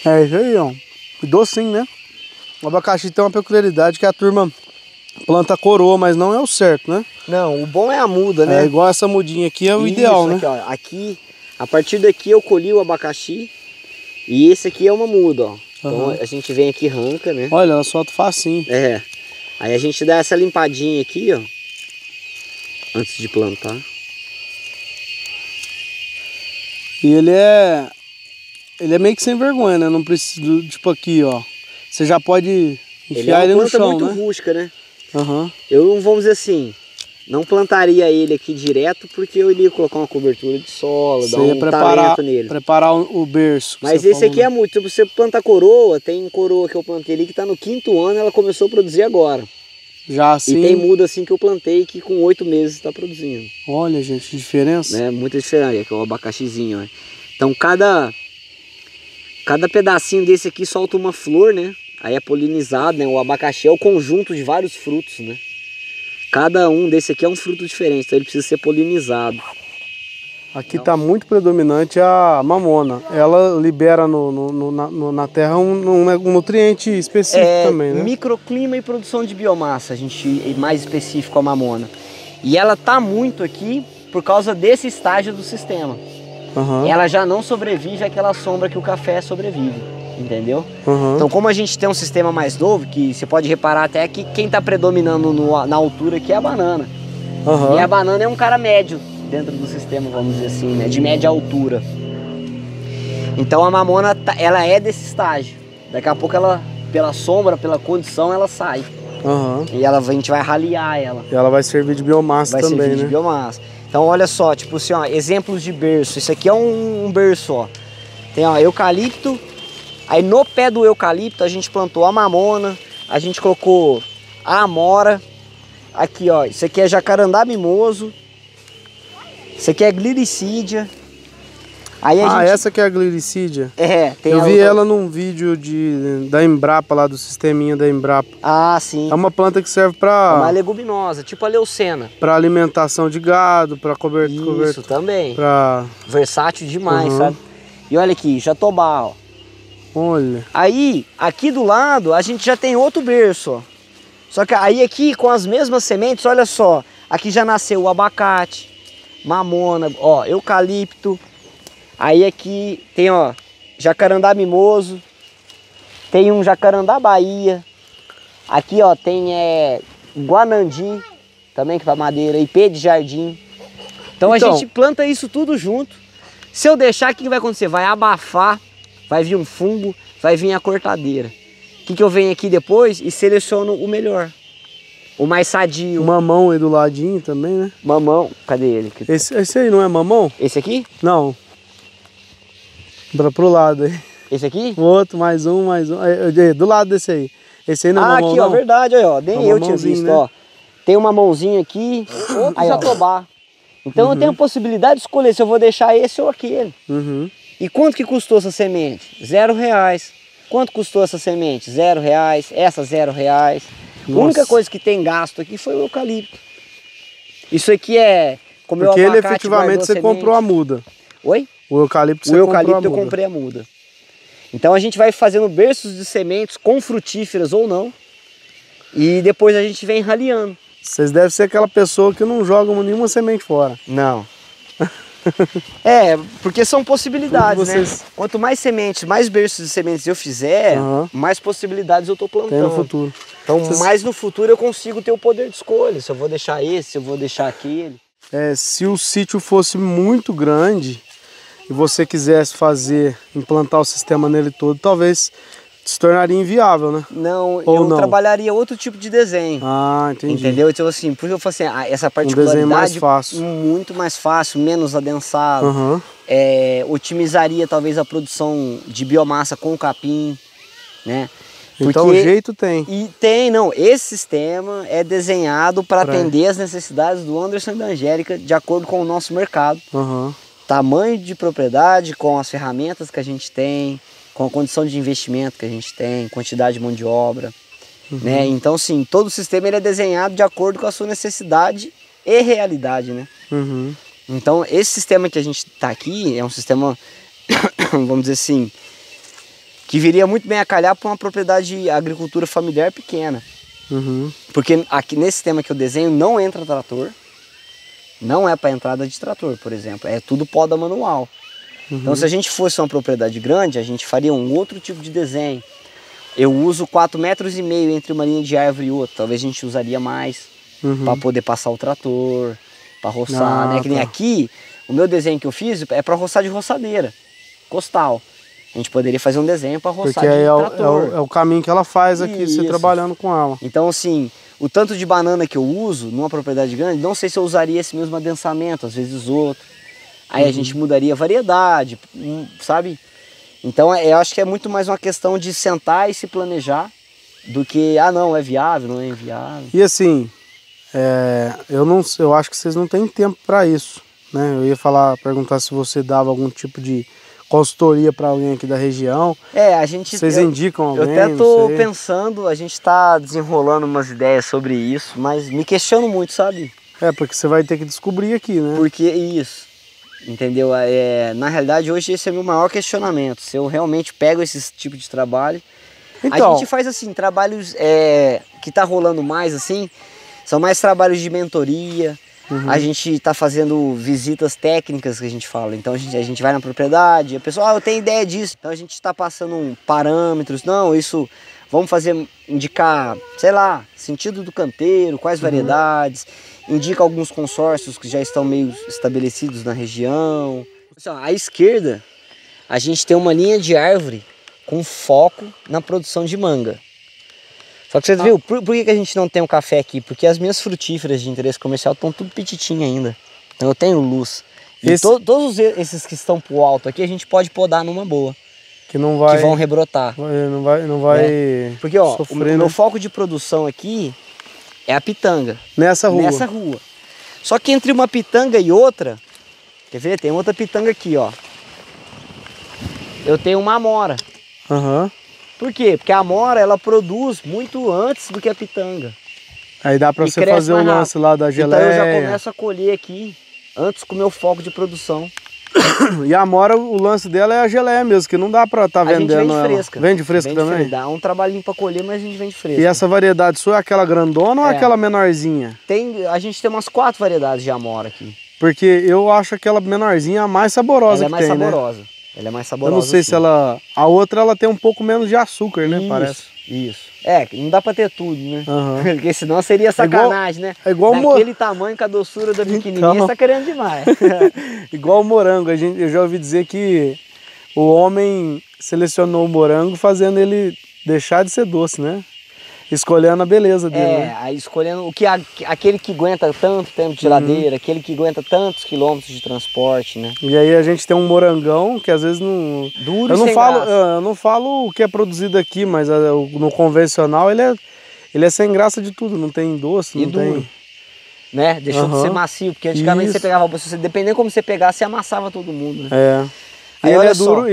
É isso aí, ó. Docinho, né? O abacaxi tem uma peculiaridade que a turma planta coroa, mas não é o certo, né? Não, o bom é a muda, né? É igual essa mudinha aqui, é o ideal, né? Aqui, ó, aqui, a partir daqui eu colhi o abacaxi e esse aqui é uma muda, ó. Então a gente vem aqui e arranca, né? Olha, ela solta facinho. Aí a gente dá essa limpadinha aqui, ó, antes de plantar. E ele é meio que sem vergonha, né? Não precisa, tipo aqui, ó. Você já pode enfiar ele no chão, né? Ele é uma planta muito rústica, né? Uhum. Eu não, vamos dizer assim, não plantaria ele aqui direto porque eu iria colocar uma cobertura de solo, dar um talento nele. Preparar o berço. Mas esse aqui é muito, se você planta coroa, tem coroa que eu plantei ali que tá no 5º ano, ela começou a produzir agora. Já assim. E tem muda assim que eu plantei que com 8 meses está produzindo. Olha, gente, que diferença. É muita diferença, que é o abacaxizinho, ó. Então cada pedacinho desse aqui solta uma flor, né? Aí é polinizado, né? O abacaxi é o conjunto de vários frutos, né? Cada um desse aqui é um fruto diferente, então ele precisa ser polinizado. Aqui está muito predominante a mamona. Ela libera na terra um nutriente específico também, né? Microclima e produção de biomassa, a gente mais específico a mamona. E ela tá muito aqui por causa desse estágio do sistema. Uhum. Ela já não sobrevive àquela sombra que o café sobrevive, entendeu? Uhum. Então como a gente tem um sistema mais novo, que você pode reparar até que quem está predominando na altura aqui é a banana. Uhum. E a banana é um cara médio dentro do sistema, vamos dizer assim, né? De média altura. Então a mamona, ela é desse estágio. Daqui a pouco ela, pela sombra, pela condição, ela sai. Uhum. E a gente vai ralear ela. E ela vai servir de biomassa vai também, servir né? de biomassa. Então olha só, tipo assim, ó, exemplos de berço. Isso aqui é um berço, ó. Tem, ó, eucalipto. Aí no pé do eucalipto a gente plantou a mamona. A gente colocou a amora. Aqui, ó, isso aqui é jacarandá mimoso. Isso aqui é gliricídia. Aí essa que é a gliricídia? É, tem eu vi ela num vídeo da Embrapa, lá do sisteminha da Embrapa. Ah, sim. É uma planta que serve para... É uma leguminosa, tipo a leucena. Para alimentação de gado, para cobertura. Isso, também. Pra... Versátil demais, sabe? E olha aqui, jatobá, ó. Olha. Aí, aqui do lado, a gente já tem outro berço, ó. Só que aí aqui, com as mesmas sementes, olha só. Aqui já nasceu o abacate, mamona, ó, eucalipto. Aí aqui tem, ó, jacarandá mimoso. Tem um jacarandá Bahia. Aqui, ó, tem guanandi, também que vai madeira, ipê de jardim. Então a gente planta isso tudo junto. Se eu deixar, o que vai acontecer? Vai abafar, vai vir um fungo, vai vir a cortadeira. O que eu venho aqui depois e seleciono o melhor. O mais sadio. Mamão aí do ladinho também, né? Mamão, cadê ele? Esse aí não é mamão? Esse aqui? Não. Pro lado aí. Esse aqui? O outro, mais um. Do lado desse aí. Esse aí não é mamão, aqui, não? ó, verdade, ó. Nem eu tinha visto, né? Ó. Tem uma mãozinha aqui, outro jatobá. Então eu tenho a possibilidade de escolher se eu vou deixar esse ou aquele. Uhum. E quanto que custou essa semente? R$0. Quanto custou essa semente? R$0. Essa R$0. A única coisa que tem gasto aqui foi o eucalipto. Isso aqui é... Porque ele efetivamente você comprou a muda. Oi? O eucalipto eu comprei a muda. Então a gente vai fazendo berços de sementes com frutíferas ou não. E depois a gente vem raleando. Vocês devem ser aquela pessoa que não joga nenhuma semente fora. Não. Porque são possibilidades, né? Quanto mais sementes, mais berços de sementes eu fizer, mais possibilidades eu tô plantando. Tem no futuro. Então, mais no futuro eu consigo ter o poder de escolha. Se eu vou deixar esse, se eu vou deixar aquele. Se o sítio fosse muito grande e você quisesse implantar o sistema nele todo, talvez se tornaria inviável, né? Não, eu trabalharia outro tipo de desenho. Ah, entendi. Entendeu? Então assim, porque eu falei assim, essa particularidade desenho mais fácil. Muito mais fácil, menos adensado. Otimizaria talvez a produção de biomassa com o capim, né? Então o jeito tem. E tem, não. Esse sistema é desenhado para atender as necessidades do Anderson e da Angélica de acordo com o nosso mercado. Tamanho de propriedade, com as ferramentas que a gente tem, com a condição de investimento que a gente tem, quantidade de mão de obra, né? Então, sim, todo o sistema ele é desenhado de acordo com a sua necessidade e realidade, né? Então, esse sistema que a gente está aqui é um sistema, vamos dizer assim, que viria muito bem a calhar para uma propriedade de agricultura familiar pequena. Porque aqui nesse sistema que eu desenho não entra trator, não é para entrada de trator, por exemplo, é tudo poda manual. Então se a gente fosse uma propriedade grande, a gente faria um outro tipo de desenho. Eu uso 4,5 metros entre uma linha de árvore e outra, talvez a gente usaria mais para poder passar o trator, para roçar, né? Que nem aqui, o meu desenho que eu fiz é para roçar de roçadeira, costal. A gente poderia fazer um desenho para roçar de trator. É o caminho que ela faz aqui, você trabalhando com ela. Então assim, o tanto de banana que eu uso numa propriedade grande, não sei se eu usaria esse mesmo adensamento, às vezes outro. Aí a gente mudaria a variedade, sabe? Então eu acho que é muito mais uma questão de sentar e se planejar do que, não, é viável, não é inviável. E assim, eu acho que vocês não têm tempo para isso, né? Eu ia perguntar se você dava algum tipo de consultoria para alguém aqui da região. Vocês indicam alguém? Eu até tô pensando, a gente está desenrolando umas ideias sobre isso, mas me questiono muito, sabe? Porque você vai ter que descobrir aqui, né? Porque isso. Entendeu? Na realidade, hoje esse é o meu maior questionamento. Se eu realmente pego esse tipo de trabalho. A gente faz assim, trabalhos que tá rolando mais assim, são mais trabalhos de mentoria. A gente está fazendo visitas técnicas que a gente fala. Então a gente vai na propriedade, a pessoa, eu tenho ideia disso. Então a gente está passando parâmetros. Não, isso Vamos indicar, sei lá, sentido do canteiro, quais variedades, indica alguns consórcios que já estão meio estabelecidos na região. Assim, ó, à esquerda, a gente tem uma linha de árvore com foco na produção de manga. Só que vocês viram, por que a gente não tem um café aqui? Porque as minhas frutíferas de interesse comercial estão tudo petitinha ainda. Então eu tenho luz. E todos esses que estão pro alto aqui, a gente pode podar numa boa. Que não vai... Que vão rebrotar. Não vai Porque, ó, sofrer, o meu foco de produção aqui é a pitanga. Nessa rua. Nessa rua. Só que entre uma pitanga e outra, quer ver? Tem outra pitanga aqui, ó. Eu tenho uma amora. Aham. Por quê? Porque a amora, ela produz muito antes do que a pitanga. Aí dá pra você fazer o lance lá da geleia. Então eu já começo a colher aqui, antes com o meu foco de produção. E a amora, o lance dela é a geleia mesmo, que não dá pra estar vendendo ela. A gente vende fresca. Vende fresca também? Fresca. Dá um trabalhinho pra colher, mas a gente vende fresca. E essa variedade sua é aquela grandona ou aquela menorzinha? A gente tem umas 4 variedades de amora aqui. Porque eu acho aquela menorzinha a mais saborosa que tem, Ela é mais saborosa. Ela é mais saborosa. Eu não sei se ela... A outra, ela tem um pouco menos de açúcar, né? Parece. Isso. Não dá pra ter tudo, né? Uhum. Porque senão seria sacanagem, né? É igual Daquele tamanho com a doçura da pequenininha, você tá querendo demais. Igual o morango. Eu já ouvi dizer que o homem selecionou o morango fazendo ele deixar de ser doce, né? Escolhendo a beleza dele. Né? Aí escolhendo aquele que aguenta tanto tempo de geladeira, aquele que aguenta tantos quilômetros de transporte, né? E aí a gente tem um morangão que às vezes não... Duro eu não falo o que é produzido aqui, mas no convencional ele é sem graça de tudo, não tem doce, não duro. Tem... Né? Deixou de ser macio, porque antigamente você pegava, dependendo como você pegasse, você amassava todo mundo, né? E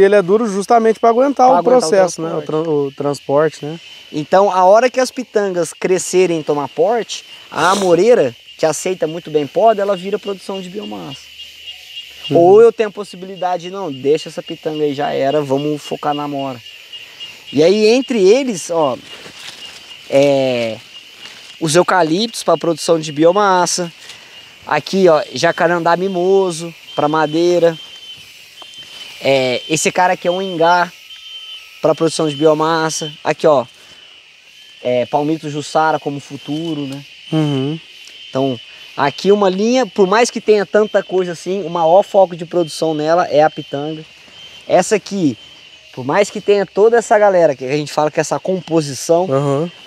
ele é duro justamente para aguentar o processo, né? O transporte, né? Então, a hora que as pitangas crescerem e tomar porte, a amoreira, que aceita muito bem poda, ela vira produção de biomassa. Ou eu tenho a possibilidade, não, deixa essa pitanga aí, já era, vamos focar na amora. E aí, entre eles, ó, os eucaliptos para produção de biomassa. Aqui, ó, jacarandá mimoso para madeira. Esse cara aqui é um ingá para produção de biomassa. Aqui, ó, palmito jussara como futuro, né? Então, aqui uma linha, por mais que tenha tanta coisa assim, o maior foco de produção nela é a pitanga. Essa aqui, por mais que tenha toda essa galera, que a gente fala que essa composição,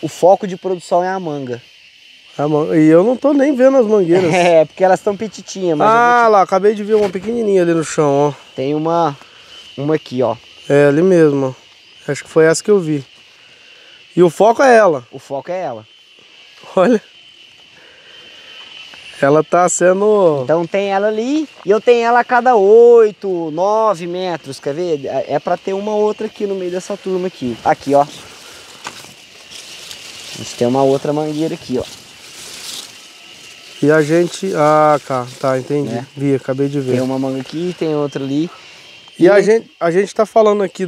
o foco de produção é a manga. E eu não tô nem vendo as mangueiras. Porque elas estão petitinhas. Mas lá, acabei de ver uma pequenininha ali no chão, ó. Tem uma aqui, ó. Ali mesmo, ó. Acho que foi essa que eu vi. E o foco é ela. O foco é ela. Olha. Ela tá sendo... Então tem ela ali e eu tenho ela a cada 8, 9 metros, quer ver? É pra ter uma outra aqui no meio dessa turma aqui. Aqui, ó. A gente tem uma outra mangueira aqui, ó. E a gente... tá, entendi. Vi, acabei de ver. Tem uma manga aqui, tem outra ali. E a gente tá falando aqui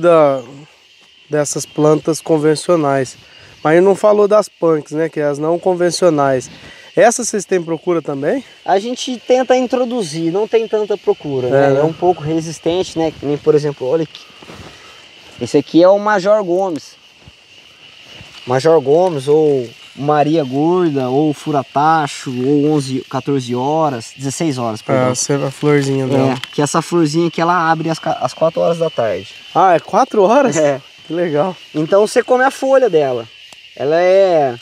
dessas plantas convencionais. Mas a gente não falou das punks, né? Que é as não convencionais. Essas vocês têm procura também? A gente tenta introduzir, não tem tanta procura, né? É um pouco resistente, né? Nem, por exemplo, olha aqui. Esse aqui é o Major Gomes. Major Gomes, ou Maria Gorda, ou Furatacho, ou 14 horas, 16 horas, perdão. A florzinha dela. Que essa florzinha aqui, ela abre às 4 horas da tarde. É 4 horas? Que legal. Então você come a folha dela. Ela é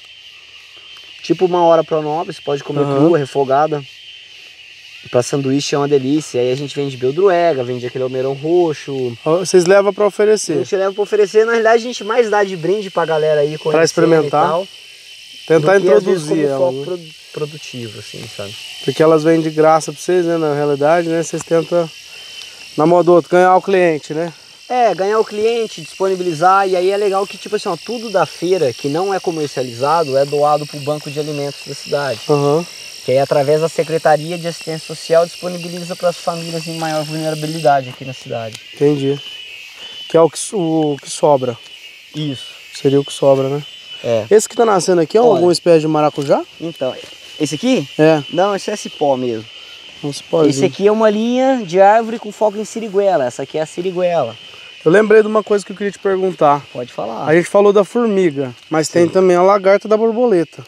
tipo 1 hora pro nobre, você pode comer crua, refogada. Para sanduíche é uma delícia. Aí a gente vende beldroega, vende aquele almeirão roxo. Vocês levam para oferecer? A gente leva para oferecer. Na realidade a gente mais dá de brinde pra galera aí conhecer. Para experimentar. E tal, tentar introduzir ela. Foco produtivo, assim, sabe? Porque elas vêm de graça para vocês, né? Na realidade, né? Vocês tentam, na moda do outro, ganhar o cliente, né? Ganhar o cliente, disponibilizar. E aí é legal que, tipo assim, ó, tudo da feira que não é comercializado é doado pro banco de alimentos da cidade. Que aí, através da Secretaria de Assistência Social, disponibiliza para as famílias em maior vulnerabilidade aqui na cidade. Entendi. Que é o que sobra. Isso. Seria o que sobra, né? É. Esse que tá nascendo aqui é alguma espécie de maracujá? Então, esse aqui? Não, esse é cipó mesmo. Um cipózinho. Esse aqui é uma linha de árvore com foco em siriguela. Essa aqui é a siriguela. Eu lembrei de uma coisa que eu queria te perguntar. Pode falar. A gente falou da formiga, mas tem também a lagarta da borboleta.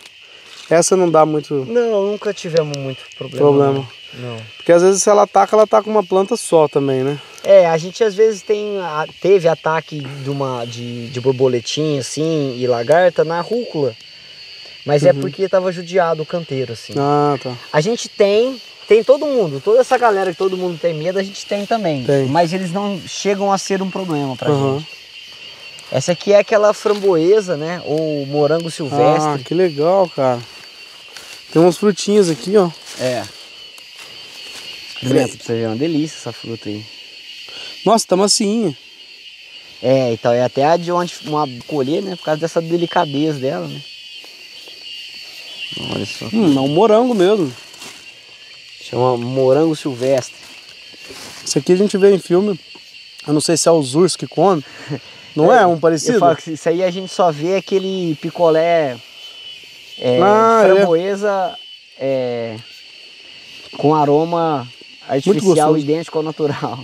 Essa não dá muito Não, nunca tivemos muito problema. Não. Porque às vezes se ela ataca uma planta só também, né? A gente às vezes teve ataque de borboletinha assim e lagarta na rúcula. Mas é porque tava judiado o canteiro, assim. Ah, tá. A gente tem todo mundo, toda essa galera que todo mundo tem medo, a gente tem também. Tem. Mas eles não chegam a ser um problema pra gente. Essa aqui é aquela framboesa, né? Ou morango silvestre. Ah, que legal, cara. Tem umas frutinhas aqui, ó. Experimenta pra você ver, é uma delícia essa fruta aí. Nossa, tá macinha. Então é até a de onde colher, né? Por causa dessa delicadeza dela, né? Olha só. É um morango mesmo. Chama morango silvestre. Isso aqui a gente vê em filme. Eu não sei se é os ursos que comem. Não é um parecido? Eu falo que isso aí a gente só vê aquele picolé framboesa com aroma artificial idêntico ao natural.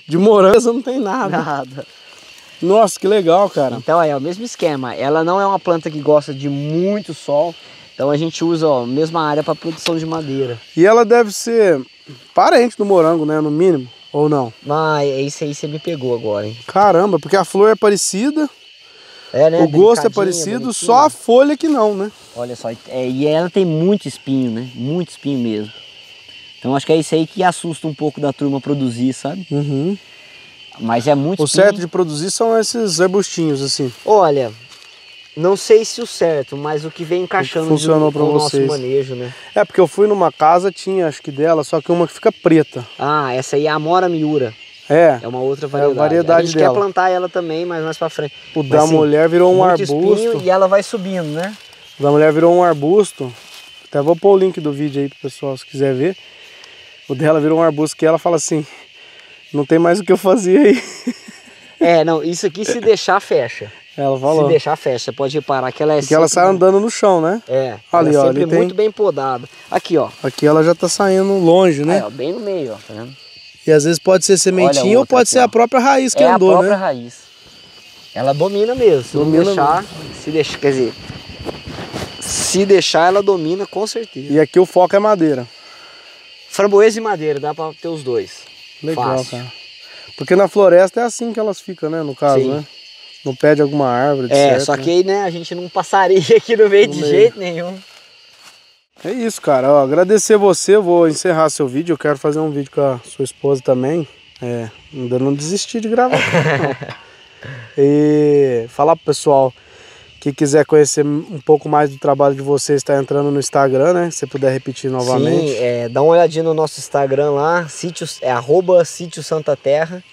De morango não tem nada. Nossa, que legal, cara. Então é o mesmo esquema. Ela não é uma planta que gosta de muito sol. Então a gente usa a mesma área para produção de madeira. E ela deve ser parente do morango, né? No mínimo. Ou não? Mas isso aí você me pegou agora, hein? Caramba, porque a flor é parecida. Né? O gosto é parecido, só a folha que não, né? Olha só, e ela tem muito espinho, né? Muito espinho mesmo. Então acho que é isso aí que assusta um pouco da turma produzir, sabe? Mas é muito espinho. O certo de produzir são esses arbustinhos, assim. Olha, não sei se o certo, mas o que vem encaixando funcionou para vocês. Nosso manejo, né? É, porque eu fui numa casa, tinha acho que dela, só que uma que fica preta. Ah, essa aí é a Amora miura. É uma outra variedade. É a variedade a gente dela. quer plantar ela também, mas mais pra frente. O da mulher virou um arbusto. E ela vai subindo, né? O da mulher virou um arbusto. Até vou pôr o link do vídeo aí pro pessoal, se quiser ver. O dela virou um arbusto que ela fala assim, não tem mais o que eu fazer aí. Não, isso aqui se deixar, fecha. Ela falou. Se deixar, fecha. Você pode reparar que ela é porque ela sai andando no chão, né? Ali, ela é sempre muito bem podada. Aqui, ó. Aqui ela já tá saindo longe, né? Aí, ó, bem no meio, ó, tá vendo? E às vezes pode ser sementinha ou pode ser a própria raiz que andou, né? É a própria raiz. Ela domina mesmo. Se deixar, quer dizer, se deixar ela domina com certeza. E aqui o foco é madeira. Framboesa e madeira, dá pra ter os dois. Legal, fácil. cara. Porque na floresta é assim que elas ficam, né? No caso, Sim. né? No pé de alguma árvore, certo, só que aí, né, a gente não passaria aqui no meio de jeito nenhum. É isso, cara. Ó, agradecer você, eu vou encerrar seu vídeo. Eu quero fazer um vídeo com a sua esposa também. Ainda não desisti de gravar. Não. E falar pro pessoal que quiser conhecer um pouco mais do trabalho de vocês, está entrando no Instagram, né? Se você puder repetir novamente. Sim, dá uma olhadinha no nosso Instagram lá, @Sítio Santa Terra.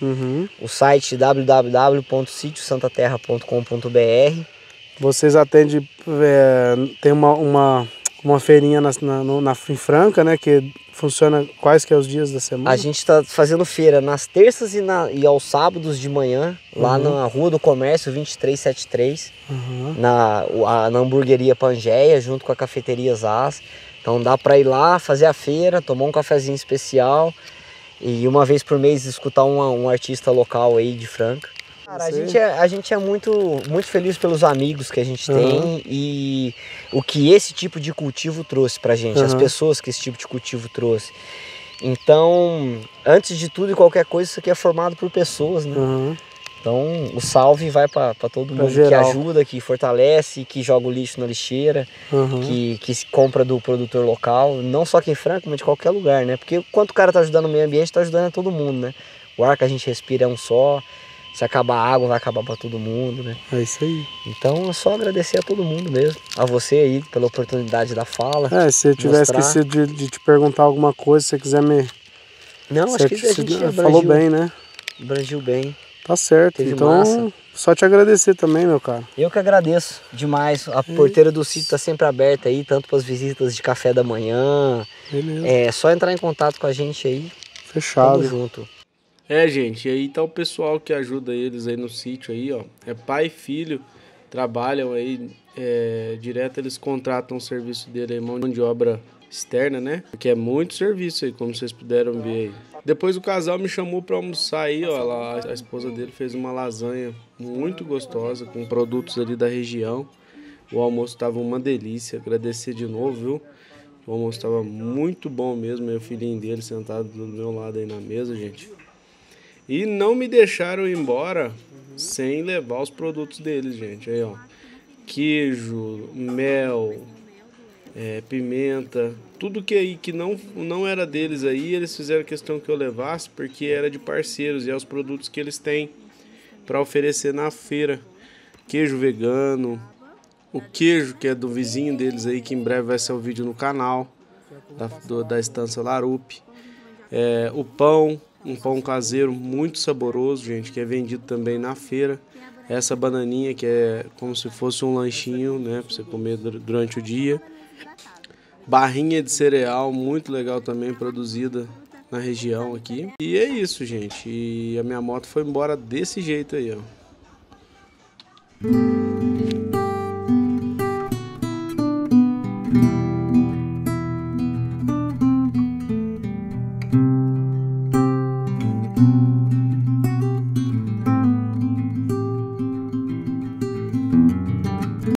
O site www.sitiosantaterra.com.br. Vocês atendem, tem uma feirinha em Franca, né? Que funciona quais que é os dias da semana? A gente está fazendo feira nas terças e aos sábados de manhã, lá na Rua do Comércio 2373, na hamburgueria Pangeia, junto com a cafeteria Zaz. Então dá para ir lá, fazer a feira, tomar um cafezinho especial e uma vez por mês escutar um artista local aí de Franca. Cara, a gente é muito feliz pelos amigos que a gente tem e o que esse tipo de cultivo trouxe pra gente, as pessoas que esse tipo de cultivo trouxe. Então, antes de tudo e qualquer coisa, isso aqui é formado por pessoas, né? Então, o salve vai para todo mundo que ajuda, que fortalece, que joga o lixo na lixeira, que se compra do produtor local, não só aqui em Franca, mas de qualquer lugar, né? Porque quanto o cara tá ajudando o meio ambiente, tá ajudando a todo mundo, né? O ar que a gente respira é um só. Se acabar a água, vai acabar para todo mundo, né? É isso aí. Então é só agradecer a todo mundo mesmo. A você aí pela oportunidade da fala. Se eu tiver esquecido de te perguntar alguma coisa, se você quiser me... Não, acho que a gente falou bem, né? Abrangiu bem. Tá certo. Teve então, massa. Só te agradecer também, meu cara. Eu que agradeço demais. A porteira do sítio tá sempre aberta aí, tanto para as visitas de café da manhã. Beleza. É só entrar em contato com a gente aí. Fechado. Tamo junto. Gente, e aí tá o pessoal que ajuda eles aí no sítio aí, ó. É pai e filho, trabalham aí direto, eles contratam o serviço dele aí, mão de obra externa, né? Porque é muito serviço aí, como vocês puderam ver aí. Depois o casal me chamou para almoçar aí, ó. A esposa dele fez uma lasanha muito gostosa, com produtos ali da região. O almoço tava uma delícia, agradecer de novo, viu? O almoço tava muito bom mesmo, meu filhinho dele sentado do meu lado aí na mesa, gente. E não me deixaram ir embora sem levar os produtos deles, gente. Aí, ó, queijo, mel, pimenta, tudo que aí que não era deles aí, eles fizeram questão que eu levasse, porque era de parceiros e é os produtos que eles têm para oferecer na feira. Queijo vegano, o queijo que é do vizinho deles aí, que em breve vai ser o vídeo no canal da Estância Larupe. O pão, um pão caseiro muito saboroso, gente, que é vendido também na feira. Essa bananinha que é como se fosse um lanchinho, né, para você comer durante o dia. Barrinha de cereal, muito legal também, produzida na região aqui. E é isso, gente. E a minha moto foi embora desse jeito aí, ó.